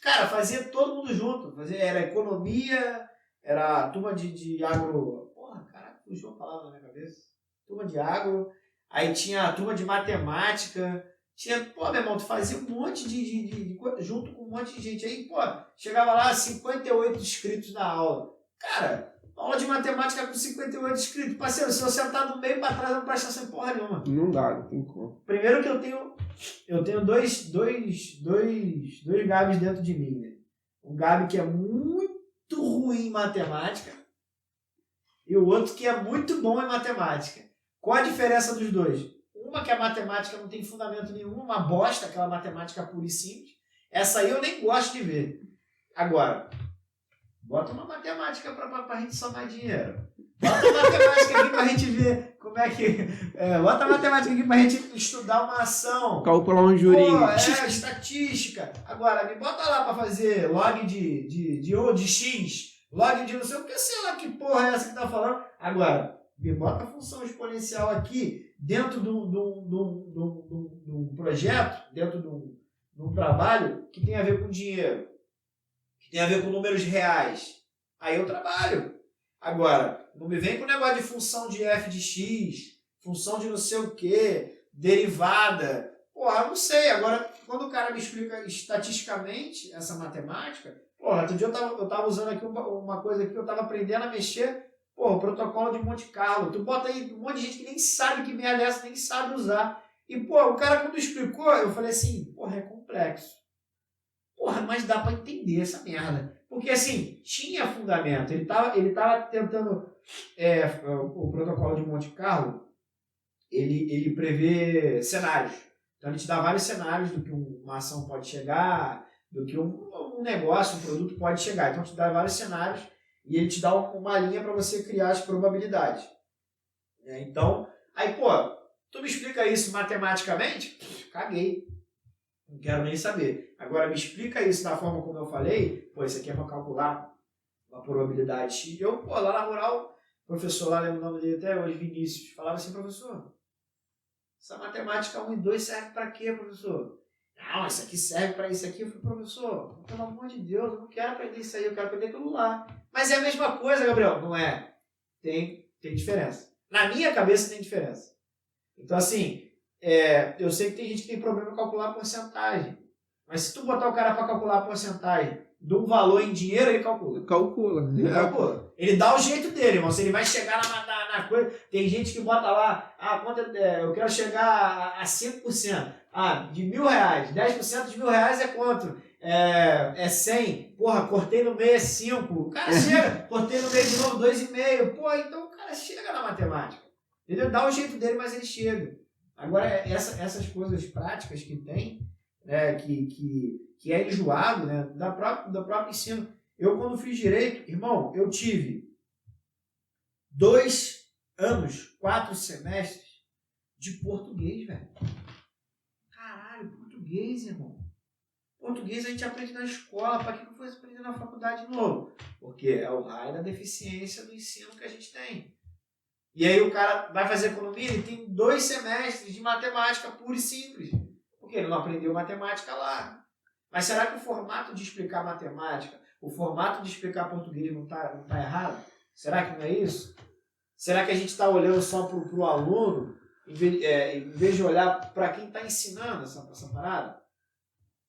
Cara, fazia todo mundo junto. Era economia, era turma de agro. Caraca, fugiu a palavra na minha cabeça. Turma de agro. Aí tinha a turma de matemática. Tinha, meu irmão, tu fazia um monte de coisa junto com um monte de gente. Aí, chegava lá 58 inscritos na aula. Cara, aula de matemática com 58 inscritos. Parceiro, se eu sentar do meio pra trás, eu não presto atenção em porra nenhuma. Não dá, não tem como. Primeiro que eu tenho dois Gabs dentro de mim, né? Um Gabi que é muito ruim em matemática e o outro que é muito bom em matemática. Qual a diferença dos dois? Uma que a matemática não tem fundamento nenhum, uma bosta, aquela matemática pura e simples. Essa aí eu nem gosto de ver. Agora, bota uma matemática pra gente somar dinheiro. Bota a matemática aqui pra gente ver como é que... bota a matemática aqui pra gente estudar uma ação. Calcular um jurinho. Pô, estatística. Agora, me bota lá pra fazer log de X, log de não sei o que, sei lá que porra é essa que tá falando. Agora, me bota a função exponencial aqui dentro de um projeto, dentro de um trabalho que tem a ver com dinheiro, que tem a ver com números reais. Aí eu trabalho. Agora, não me vem com o negócio de função de f de x, função de não sei o que, derivada. Porra, eu não sei. Agora, quando o cara me explica estatisticamente essa matemática, porra, outro dia eu tava usando aqui uma coisa que eu tava aprendendo a mexer, porra, o protocolo de Monte Carlo. Tu bota aí um monte de gente que nem sabe que merda é essa, nem sabe usar. E, porra, o cara quando explicou, eu falei assim, porra, é complexo. Porra, mas dá pra entender essa merda. Porque, assim, tinha fundamento. Ele tava tentando... o protocolo de Monte Carlo, ele prevê cenários. Então, ele te dá vários cenários do que uma ação pode chegar, do que um negócio, um produto pode chegar. Então, te dá vários cenários e ele te dá uma linha para você criar as probabilidades. Então, aí, pô, tu me explica isso matematicamente? Caguei. Não quero nem saber. Agora, me explica isso da forma como eu falei. Pô, isso aqui é para calcular uma probabilidade X. Eu, pô, lá na moral, o professor lá, lembro o nome dele até hoje, Vinícius, falava assim, professor, essa matemática 1 e 2 serve para quê, professor? Não, isso aqui serve para isso aqui. Eu falei, professor, pelo amor de Deus, eu não quero aprender isso aí, eu quero aprender aquilo lá. Mas é a mesma coisa, Gabriel. Não é. Tem diferença. Na minha cabeça tem diferença. Então, assim, eu sei que tem gente que tem problema em calcular a porcentagem. Mas se tu botar o cara para calcular a porcentagem de um valor em dinheiro, ele calcula. Ele calcula. Ele dá o jeito dele, irmão. Se ele vai chegar na coisa... Tem gente que bota lá, eu quero chegar a 5%. De R$1.000. 10% de R$1.000 é quanto? É 100. Porra, cortei no meio é 5. O cara chega, cortei no meio de novo 2,5. Pô, então o cara chega na matemática. Entendeu? Dá o jeito dele, mas ele chega. Agora, essas coisas práticas que tem, que é enjoado, né, do próprio ensino. Eu, quando fiz direito, irmão, eu tive 2 anos, 4 semestres de português, velho. Caralho, português, irmão. Português a gente aprende na escola, para que eu fosse aprender na faculdade de novo? Porque é o raio da deficiência do ensino que a gente tem. E aí o cara vai fazer economia, ele tem 2 semestres de matemática pura e simples. Porque ele não aprendeu matemática lá. Mas será que o formato de explicar matemática, o formato de explicar português não tá errado? Será que não é isso? Será que a gente está olhando só para o aluno, em vez de olhar para quem está ensinando essa parada?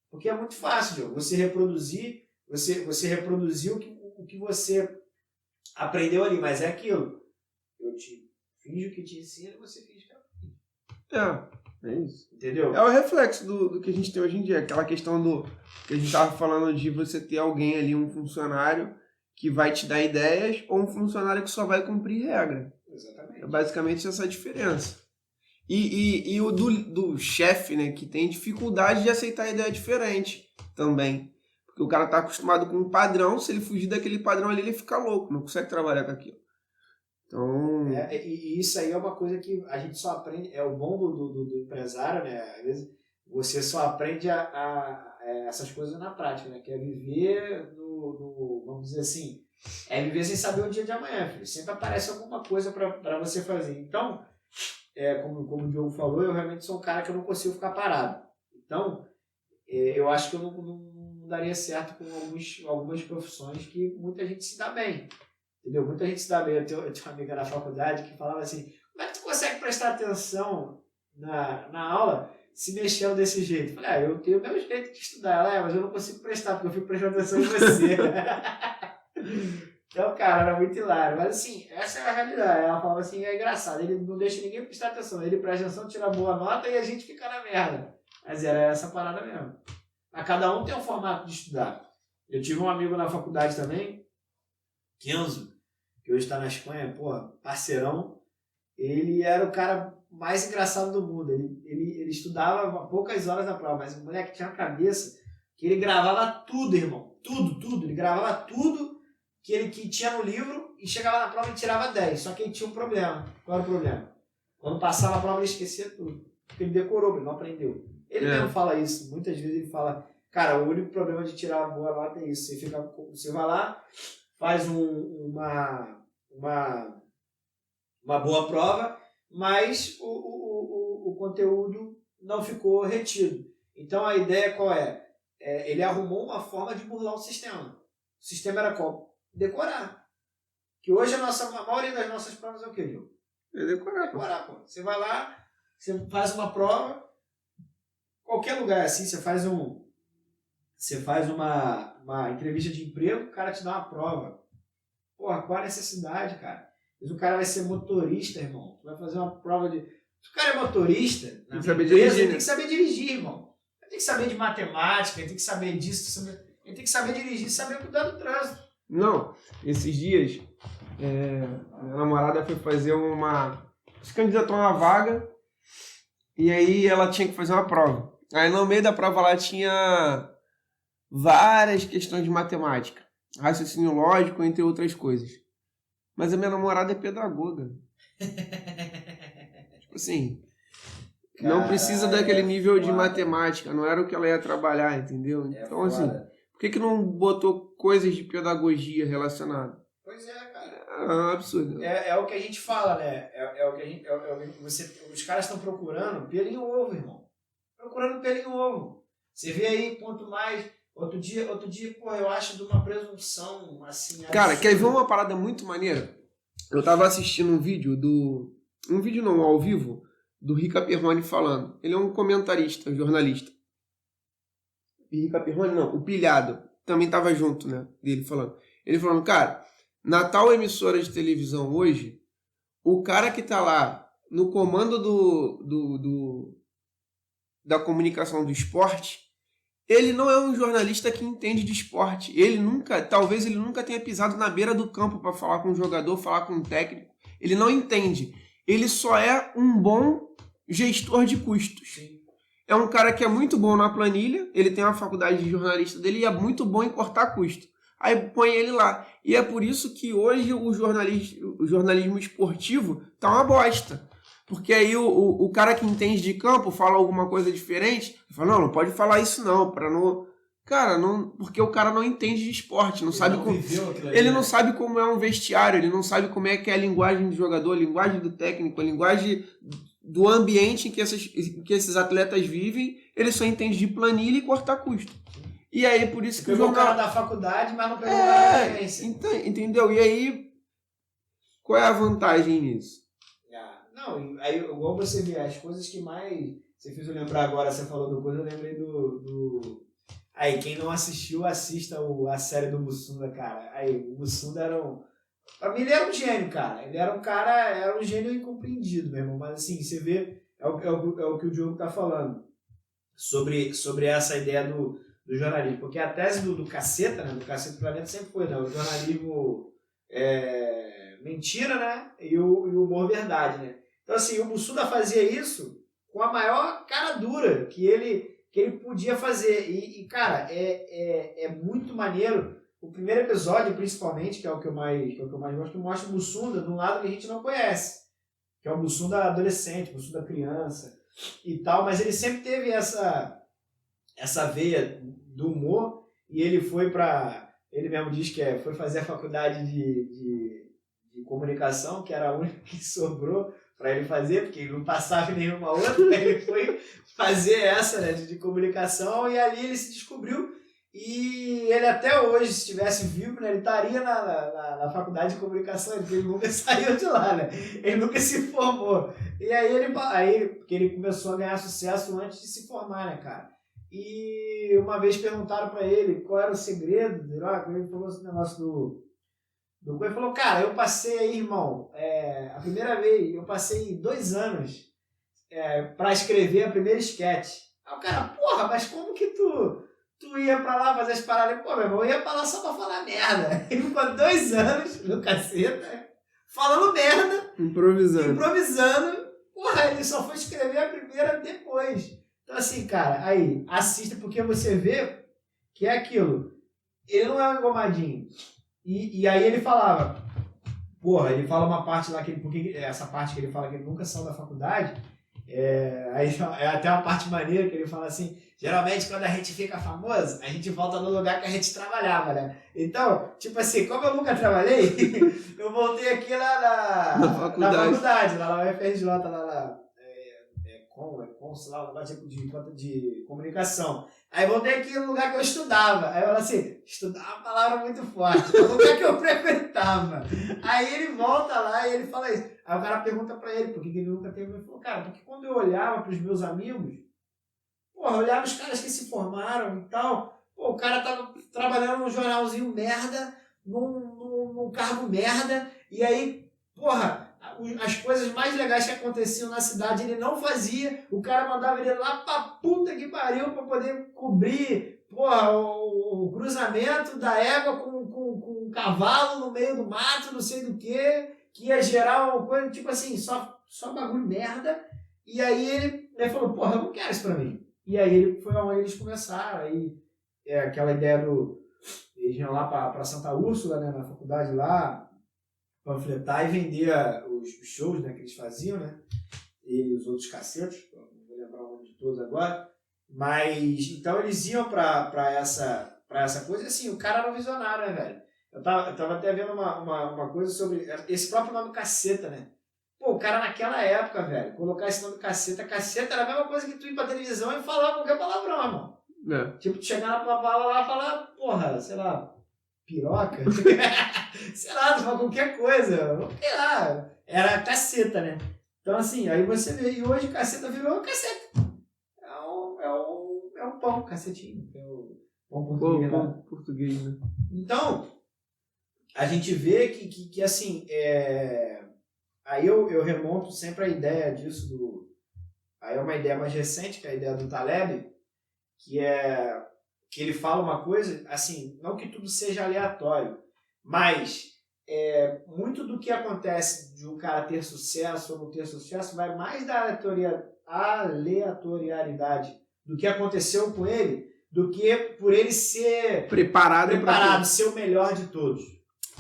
Porque é muito fácil, Diogo, você reproduzir o que você aprendeu ali, mas é aquilo. Eu te finjo que te ensino e você finge que aprende. É isso. Entendeu? É o reflexo do que a gente tem hoje em dia. Aquela questão do que a gente estava falando de você ter alguém ali, um funcionário que vai te dar ideias ou um funcionário que só vai cumprir regra. Exatamente. É basicamente essa a diferença. E o do chefe, né, que tem dificuldade de aceitar ideia diferente também. Porque o cara tá acostumado com um padrão, se ele fugir daquele padrão ali, ele fica louco, não consegue trabalhar com aquilo. Então... E isso aí é uma coisa que a gente só aprende, é o bom do empresário, né? Às vezes você só aprende essas coisas na prática, né? Que é viver vamos dizer assim, é viver sem saber o dia de amanhã, filho. Sempre aparece alguma coisa para você fazer. Então, como o Diogo falou, eu realmente sou um cara que eu não consigo ficar parado. Então, eu acho que eu não daria certo com algumas profissões que muita gente se dá bem. Entendeu? Muita gente se dá bem. Eu tinha uma amiga na faculdade que falava assim, como é que tu consegue prestar atenção na aula se mexendo desse jeito? Eu falei, eu tenho o meu jeito de estudar. Ela, mas eu não consigo prestar, porque eu fico prestando atenção em você. Então, cara, era muito hilário. Mas assim, essa é a realidade. Ela falava assim, é engraçado, ele não deixa ninguém prestar atenção. Ele presta atenção, tira boa nota e a gente fica na merda. Mas era essa parada mesmo. A cada um tem um formato de estudar. Eu tive um amigo na faculdade também, Kenzo, que hoje está na Espanha, parceirão. Ele era o cara mais engraçado do mundo. Ele estudava poucas horas na prova, mas o moleque tinha uma cabeça que ele gravava tudo, irmão. Tudo. Ele gravava tudo. que tinha no livro e chegava na prova e tirava 10. Só que ele tinha um problema. Qual era o problema? Quando passava a prova ele esquecia tudo. Porque ele decorou, ele não aprendeu. Ele mesmo fala isso. Muitas vezes ele fala, cara, o único problema de tirar uma boa nota é isso. Você vai lá, faz uma boa prova, mas o conteúdo não ficou retido. Então a ideia qual é? Ele arrumou uma forma de burlar o sistema. O sistema era qual? Decorar. Que hoje a maioria das nossas provas é o quê, Gil? É decorar. Decorar, pô. Você vai lá, você faz uma prova, qualquer lugar assim, você faz uma entrevista de emprego, o cara te dá uma prova. Porra, qual a necessidade, cara? Mas o cara vai ser motorista, irmão. Tu vai fazer uma prova de... Se o cara é motorista, tem que saber dirigir, ele tem que saber dirigir, irmão. Ele tem que saber de matemática, ele tem que saber disso, ele tem que saber dirigir, saber cuidar do trânsito. Não, esses dias, minha namorada foi fazer se candidatou a uma vaga, e aí ela tinha que fazer uma prova. Aí no meio da prova lá tinha várias questões de matemática, raciocínio lógico, entre outras coisas. Mas a minha namorada é pedagoga. Tipo assim, não precisa daquele nível de matemática, não era o que ela ia trabalhar, entendeu? Então, assim, por que não botou coisas de pedagogia relacionadas? Pois é, cara. É um absurdo. É o que a gente fala, né? Os caras estão procurando pelo em ovo, irmão. Procurando pelo em ovo. Você vê aí, quanto mais... Outro dia, porra, eu acho de uma presunção, assim... Cara, quer ver uma parada muito maneira? Eu tava assistindo um vídeo ao vivo, do Rica Perrone falando. Ele é um comentarista, um jornalista. E Rica Perrone, não, o Pilhado, também tava junto, né, dele falando. Ele falando, cara, na tal emissora de televisão hoje, o cara que tá lá no comando da comunicação do esporte, ele não é um jornalista que entende de esporte. Talvez ele nunca tenha pisado na beira do campo para falar com um jogador, falar com um técnico. Ele não entende. Ele só é um bom gestor de custos. Sim. É um cara que é muito bom na planilha, ele tem uma faculdade de jornalista dele e é muito bom em cortar custo. Aí põe ele lá. E é por isso que hoje o jornalismo esportivo tá uma bosta. Porque aí o cara que entende de campo fala alguma coisa diferente, fala, não pode falar isso não, para não... Cara, não, porque o cara não entende de esporte, não sabe como é um vestiário, ele não sabe como é que é a linguagem do jogador, a linguagem do técnico, a linguagem do ambiente em que esses atletas vivem, ele só entende de planilha e cortar custo. E aí, por isso que o cara da faculdade, mas não pegou a referência. Entendeu? E aí, qual é a vantagem nisso? Não, aí igual você vê, as coisas que mais... Você fez eu lembrar agora, você falou do coisa, eu lembrei do... Aí, quem não assistiu, assista a série do Mussunda, cara. Aí, o Mussunda era um... Pra mim, ele era um gênio, cara. Ele era um gênio incompreendido, meu irmão. Mas, assim, você vê, é o que o Diogo tá falando. Sobre essa ideia do jornalismo. Porque a tese do Caceta, né? Do Caceta do Planeta sempre foi, né? O jornalismo mentira, né? E o humor verdade, né? Então, assim, o Mussunda fazia isso com a maior cara dura que ele podia fazer. E cara, é muito maneiro. O primeiro episódio, principalmente, que é o que eu mais gosto, que mostra o Mussunda de um lado que a gente não conhece. Que é o Mussunda adolescente, o Mussunda criança e tal. Mas ele sempre teve essa veia do humor. E ele foi ele mesmo diz que foi fazer a faculdade de comunicação, que era a única que sobrou para ele fazer, porque ele não passava em nenhuma outra. Ele foi fazer essa, né, de comunicação, e ali ele se descobriu. E ele até hoje, se estivesse vivo, né, ele estaria na faculdade de comunicação, porque ele nunca saiu de lá, né? Ele nunca se formou. E aí porque ele começou a ganhar sucesso antes de se formar, né, cara? E uma vez perguntaram para ele qual era o segredo, ele falou esse negócio do ele falou, cara, eu passei aí, irmão, a primeira vez, eu passei 2 anos para escrever a primeira sketch. Aí o cara, porra, mas como que tu ia pra lá fazer as paradas? Pô, meu irmão, eu ia pra lá só pra falar merda. Ele ficou 2 anos no Caceta, falando merda. Improvisando. Porra, ele só foi escrever a primeira depois. Então assim, cara, aí, assista, porque você vê que é aquilo. Ele não é um engomadinho. E aí ele falava, porra, ele fala uma parte lá, porque essa parte que ele fala que ele nunca saiu da faculdade, aí é até uma parte maneira que ele fala assim, geralmente quando a gente fica famoso, a gente volta no lugar que a gente trabalhava, né? Então, tipo assim, como eu nunca trabalhei, eu voltei aqui lá na faculdade, lá na UFRJ, lá na... sei lá, um negócio de comunicação. Aí voltei aqui no lugar que eu estudava. Aí eu falei assim, estudar é uma palavra muito forte, no lugar que eu frequentava. Aí ele volta lá e ele fala isso. Aí o cara pergunta pra ele por que ele nunca teve. Ele falou, cara, porque quando eu olhava pros meus amigos, porra, eu olhava os caras que se formaram e tal, pô, o cara tava trabalhando num jornalzinho merda, num cargo merda, e aí, porra, as coisas mais legais que aconteciam na cidade ele não fazia, o cara mandava ele lá pra puta que pariu pra poder cobrir, porra, o cruzamento da égua com um cavalo no meio do mato, não sei do que ia gerar uma coisa, tipo assim, só bagulho merda, e aí ele falou, porra, eu não quero isso pra mim. E aí foi onde eles começaram, aí aquela ideia eles iam lá pra Santa Úrsula, né, na faculdade lá, panfletar e vender os shows, né, que eles faziam, né, e os outros cacetes, não vou lembrar o nome de todos agora, mas então eles iam pra essa coisa, e assim, o cara era um visionário, né, velho? Eu tava até vendo uma coisa sobre esse próprio nome Caceta, né? Pô, o cara naquela época, velho, colocar esse nome Caceta era a mesma coisa que tu ir pra televisão e falar qualquer palavrão, irmão. Tipo, tu chegar na palavra lá e falar, porra, sei lá, piroca, sei lá, tu fala qualquer coisa, sei lá, era Caceta, né? Então assim, aí você vê, e hoje Caceta virou Caceta. É um pão, cacetinho, é o pão português. Pão português, né? Então, a gente vê que assim, aí eu remonto sempre a ideia disso, aí é uma ideia mais recente, que é a ideia do Taleb, que ele fala uma coisa, assim, não que tudo seja aleatório, mas muito do que acontece de um cara ter sucesso ou não ter sucesso vai mais da aleatoriedade do que aconteceu com ele, do que por ele ser preparado, ser o melhor de todos.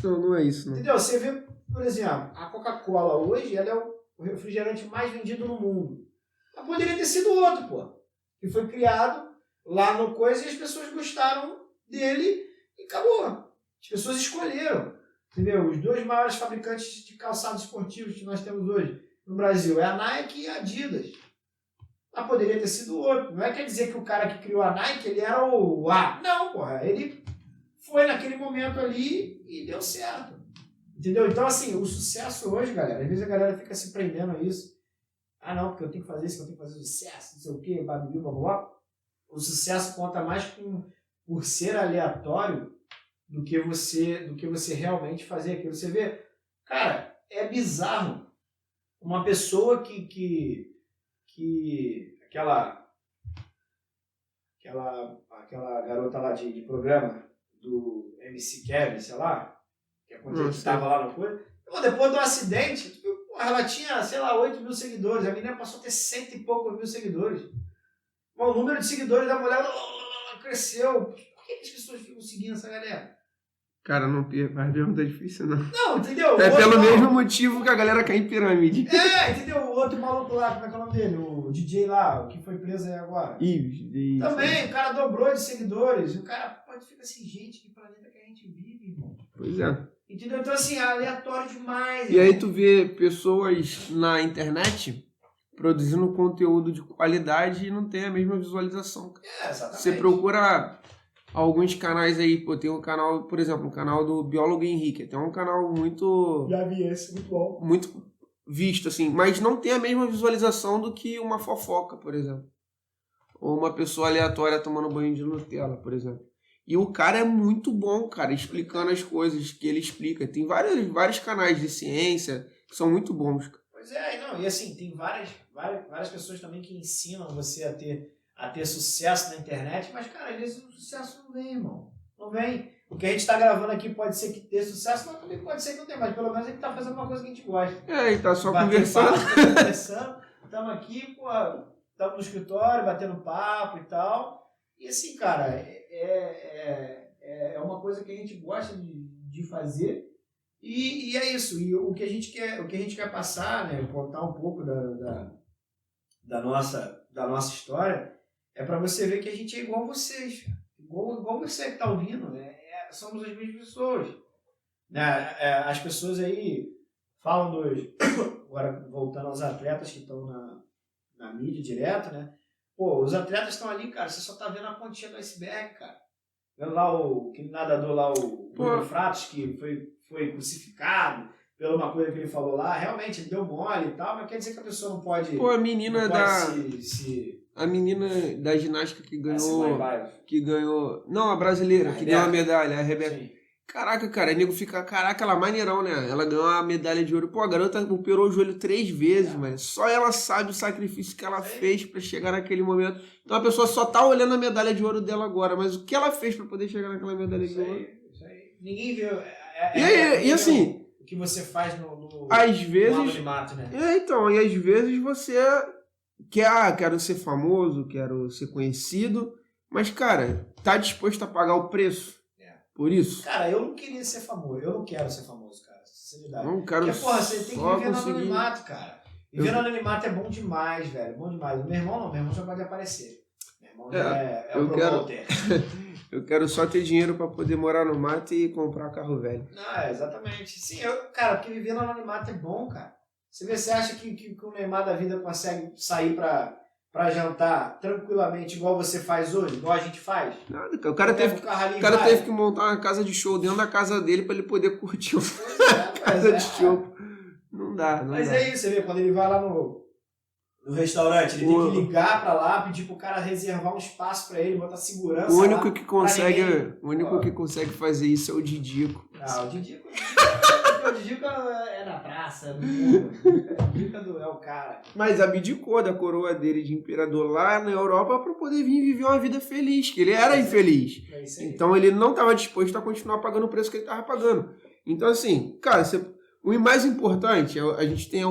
Não é isso, não. Entendeu? Você vê, por exemplo, a Coca-Cola hoje, ela é o refrigerante mais vendido no mundo. Mas poderia ter sido outro, pô. Que foi criado lá no coisa e as pessoas gostaram dele e acabou. As pessoas escolheram. Entendeu? Os dois maiores fabricantes de calçados esportivos que nós temos hoje no Brasil é a Nike e a Adidas. Mas poderia ter sido outro. Não quer dizer que o cara que criou a Nike, ele era o A. Não, porra. Ele foi naquele momento ali e deu certo. Entendeu? Então, assim, o sucesso hoje, galera, às vezes a galera fica se prendendo a isso. Ah, não, porque eu tenho que fazer isso, que eu tenho que fazer sucesso, não sei o quê, babibi, babá. O sucesso conta mais por ser aleatório do que você realmente fazer aquilo. Você vê, cara, é bizarro uma pessoa que aquela garota lá de programa do MC Kevin, sei lá, que estava lá no coisa, depois do acidente, ela tinha, sei lá, 8 mil seguidores, a menina passou a ter 100 e poucos mil seguidores. Bom, o número de seguidores da mulher cresceu. Por que as pessoas ficam seguindo essa galera? Cara, não pergunta difícil, não. Não, entendeu? É pelo mesmo motivo que a galera cai em pirâmide. Entendeu? O outro maluco lá, como é que é o nome dele? O DJ lá, o que foi preso aí agora. Ives. Também, o cara dobrou de seguidores. O cara pode ficar assim, gente, que planeta que a gente vive, irmão. Pois é. Entendeu? Então, assim, é aleatório demais. E aí tu vê pessoas na internet produzindo conteúdo de qualidade e não tem a mesma visualização. Exatamente. Você procura alguns canais aí, pô, tem um canal, por exemplo, o canal do Biólogo Henrique, tem um canal muito... Já vi esse, muito bom. Muito visto, assim, mas não tem a mesma visualização do que uma fofoca, por exemplo. Ou uma pessoa aleatória tomando banho de Nutella, por exemplo. E o cara é muito bom, cara, explicando as coisas que ele explica. Tem vários canais de ciência que são muito bons. Pois é, não, e assim, tem várias pessoas também que ensinam você a ter sucesso na internet, mas, cara, às vezes o sucesso não vem, irmão. Não vem. O que a gente tá gravando aqui pode ser que dê sucesso, mas também pode ser que não tenha, mas pelo menos a gente tá fazendo uma coisa que a gente gosta. E tá só conversando. Estamos aqui, pô, estamos no escritório, batendo papo e tal. E assim, cara, é uma coisa que a gente gosta de de fazer. E é isso. E o que a gente quer passar, né, contar um pouco da nossa história, é para você ver que a gente é igual vocês. Igual você que está ouvindo, né? Somos as mesmas pessoas. Né? As pessoas aí falam agora voltando aos atletas que estão na mídia direto, né? Pô, os atletas estão ali, cara, você só tá vendo a pontinha do iceberg, cara. Vendo lá aquele nadador lá, o Bruno Fratos, que foi crucificado pela uma coisa que ele falou lá. Realmente, ele deu mole e tal, mas quer dizer que a pessoa não pode... Pô, a menina a menina da ginástica que ganhou... Não, a brasileira, que ganhou a medalha, a Rebeca. Sim. Caraca, cara, o nego fica... Caraca, ela é maneirão, né? Ela ganhou a medalha de ouro. Pô, a garota operou o joelho 3 vezes, mano. Só ela sabe o sacrifício que ela fez pra chegar naquele momento. Então a pessoa só tá olhando a medalha de ouro dela agora. Mas o que ela fez pra poder chegar naquela medalha de ouro? Isso aí. Ninguém viu. E assim... O que você faz no anonimato, né? Então, e às vezes você quero ser famoso, quero ser conhecido, mas, cara, tá disposto a pagar o preço por isso? Cara, eu não queria ser famoso, eu não quero ser famoso, cara, sinceridade. Não quero. Porque, porra, você tem que viver no anonimato, cara. Viver no anonimato é bom demais, velho, bom demais. Meu irmão já pode aparecer. Meu irmão já é o promoter. Eu quero só ter dinheiro pra poder morar no mato e comprar carro velho. Não, exatamente. Sim, cara, porque viver no anonimato é bom, cara. Você acha que o Neymar da vida consegue sair pra jantar tranquilamente, igual você faz hoje, igual a gente faz? Nada, cara. O cara teve que montar uma casa de show dentro da casa dele pra ele poder curtir uma casa de show. Não dá. Mas é isso, você vê, quando ele vai lá no restaurante, ele tem que ligar pra lá, pedir pro cara reservar um espaço pra ele, botar segurança. O único que consegue fazer isso é o Didico. Não, o Didico é na praça, o Didico é o cara. Mas abdicou da coroa dele de imperador lá na Europa pra poder vir viver uma vida feliz, que ele era infeliz. Então ele não estava disposto a continuar pagando o preço que ele estava pagando. Então assim, cara, o mais importante, a gente tem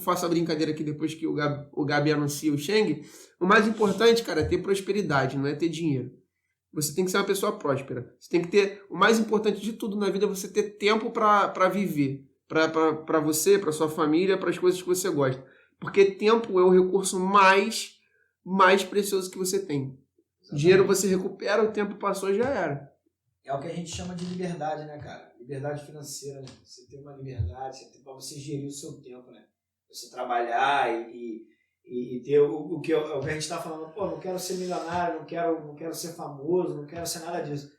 faço a brincadeira aqui depois que o Gabi anuncia o Cheng. O mais importante, cara, é ter prosperidade, não é ter dinheiro. Você tem que ser uma pessoa próspera. Você tem que ter, o mais importante de tudo na vida é você ter tempo para viver. Para você, para sua família, para as coisas que você gosta. Porque tempo é o recurso mais precioso que você tem. Exatamente. Dinheiro você recupera, o tempo passou, já era. É o que a gente chama de liberdade, né, cara? Liberdade financeira, né? Você tem uma liberdade, para você gerir o seu tempo, né? Você trabalhar e ter o que a gente está falando, pô, não quero ser milionário, não quero ser famoso, não quero ser nada disso.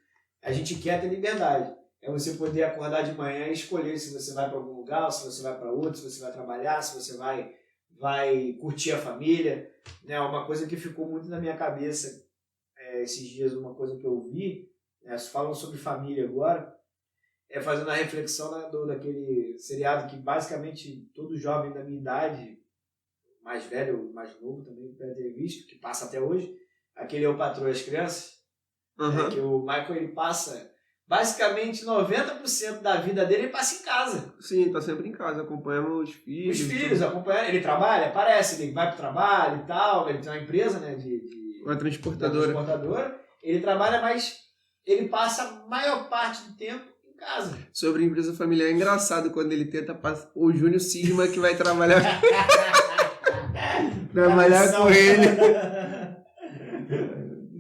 A gente quer ter liberdade. É você poder acordar de manhã e escolher se você vai para algum lugar, se você vai para outro, se você vai trabalhar, se você vai curtir a família. Né? Uma coisa que ficou muito na minha cabeça esses dias, uma coisa que eu vi, falam sobre família agora, fazendo a reflexão daquele seriado que basicamente todo jovem da minha idade, mais velho, mais novo também, deve ter visto, que passa até hoje, aquele Eu, Patroa e as Crianças, que o Michael ele passa, basicamente 90% da vida dele ele passa em casa. Sim, tá sempre em casa, acompanhando os filhos. Os filhos, acompanhando, ele trabalha, aparece, ele vai pro trabalho e tal, ele tem uma empresa, né, uma transportadora. Ele trabalha, mas ele passa a maior parte do tempo em casa. Sobre a empresa familiar, é engraçado quando ele tenta passar o Júnior Cisma que vai trabalhar com ele.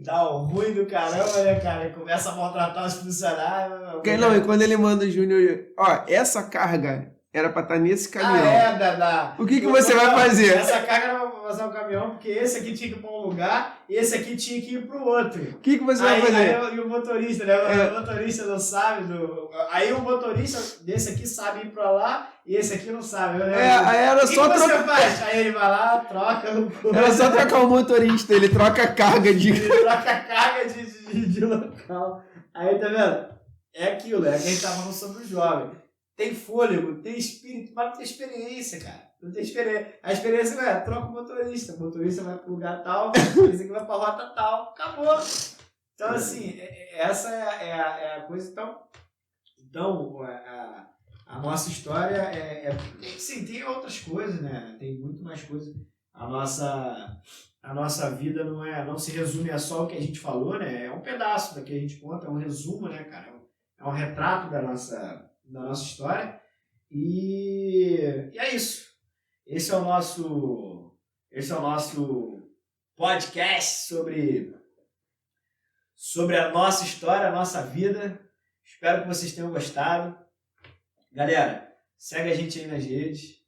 Dá um ruim do caramba, né, cara? Ele começa a maltratar os funcionários. Não, e quando ele manda o Júnior, essa carga era pra estar nesse caminhão. O que você vai fazer? Essa carga era pra passar o caminhão, porque esse aqui tinha que ir pra um lugar e esse aqui tinha que ir pro outro. O que você vai fazer? E o motorista, né? O motorista não sabe. Aí o motorista desse aqui sabe ir pra lá e esse aqui não sabe. Aí era só trocar. O que você faz? Aí ele vai lá, troca. Era só trocar o motorista, ele troca a carga de... Ele troca a carga de local. Aí, tá vendo? É aquilo, que a gente tá falando sobre o jovem. Tem fôlego, tem espírito, mas não tem experiência, cara. Não tem experiência. A experiência troca o motorista. O motorista vai pro lugar tal, esse aqui vai pra rota tal. Acabou. Então, assim, essa é a coisa. Então a nossa história sim, tem outras coisas, né? Tem muito mais coisas. A nossa vida não se resume a só o que a gente falou, né? É um pedaço da que a gente conta, é um resumo, né, cara? é um retrato da nossa história. E é isso. Esse é o nosso podcast sobre a nossa história, a nossa vida. Espero que vocês tenham gostado. Galera, segue a gente aí nas redes.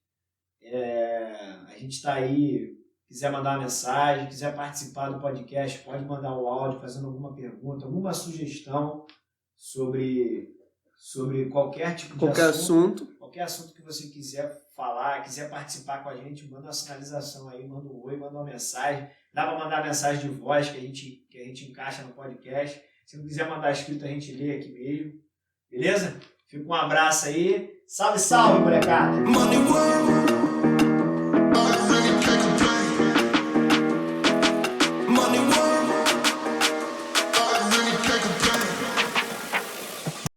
A gente está aí, quiser mandar uma mensagem, quiser participar do podcast, pode mandar o áudio fazendo alguma pergunta, alguma sugestão sobre qualquer tipo de assunto. Qualquer assunto que você quiser falar, quiser participar com a gente, manda uma sinalização aí, manda um oi, manda uma mensagem. Dá para mandar mensagem de voz que a gente encaixa no podcast. Se não quiser mandar escrito, a gente lê aqui mesmo. Beleza? Fica um abraço aí. Salve, salve, molecada!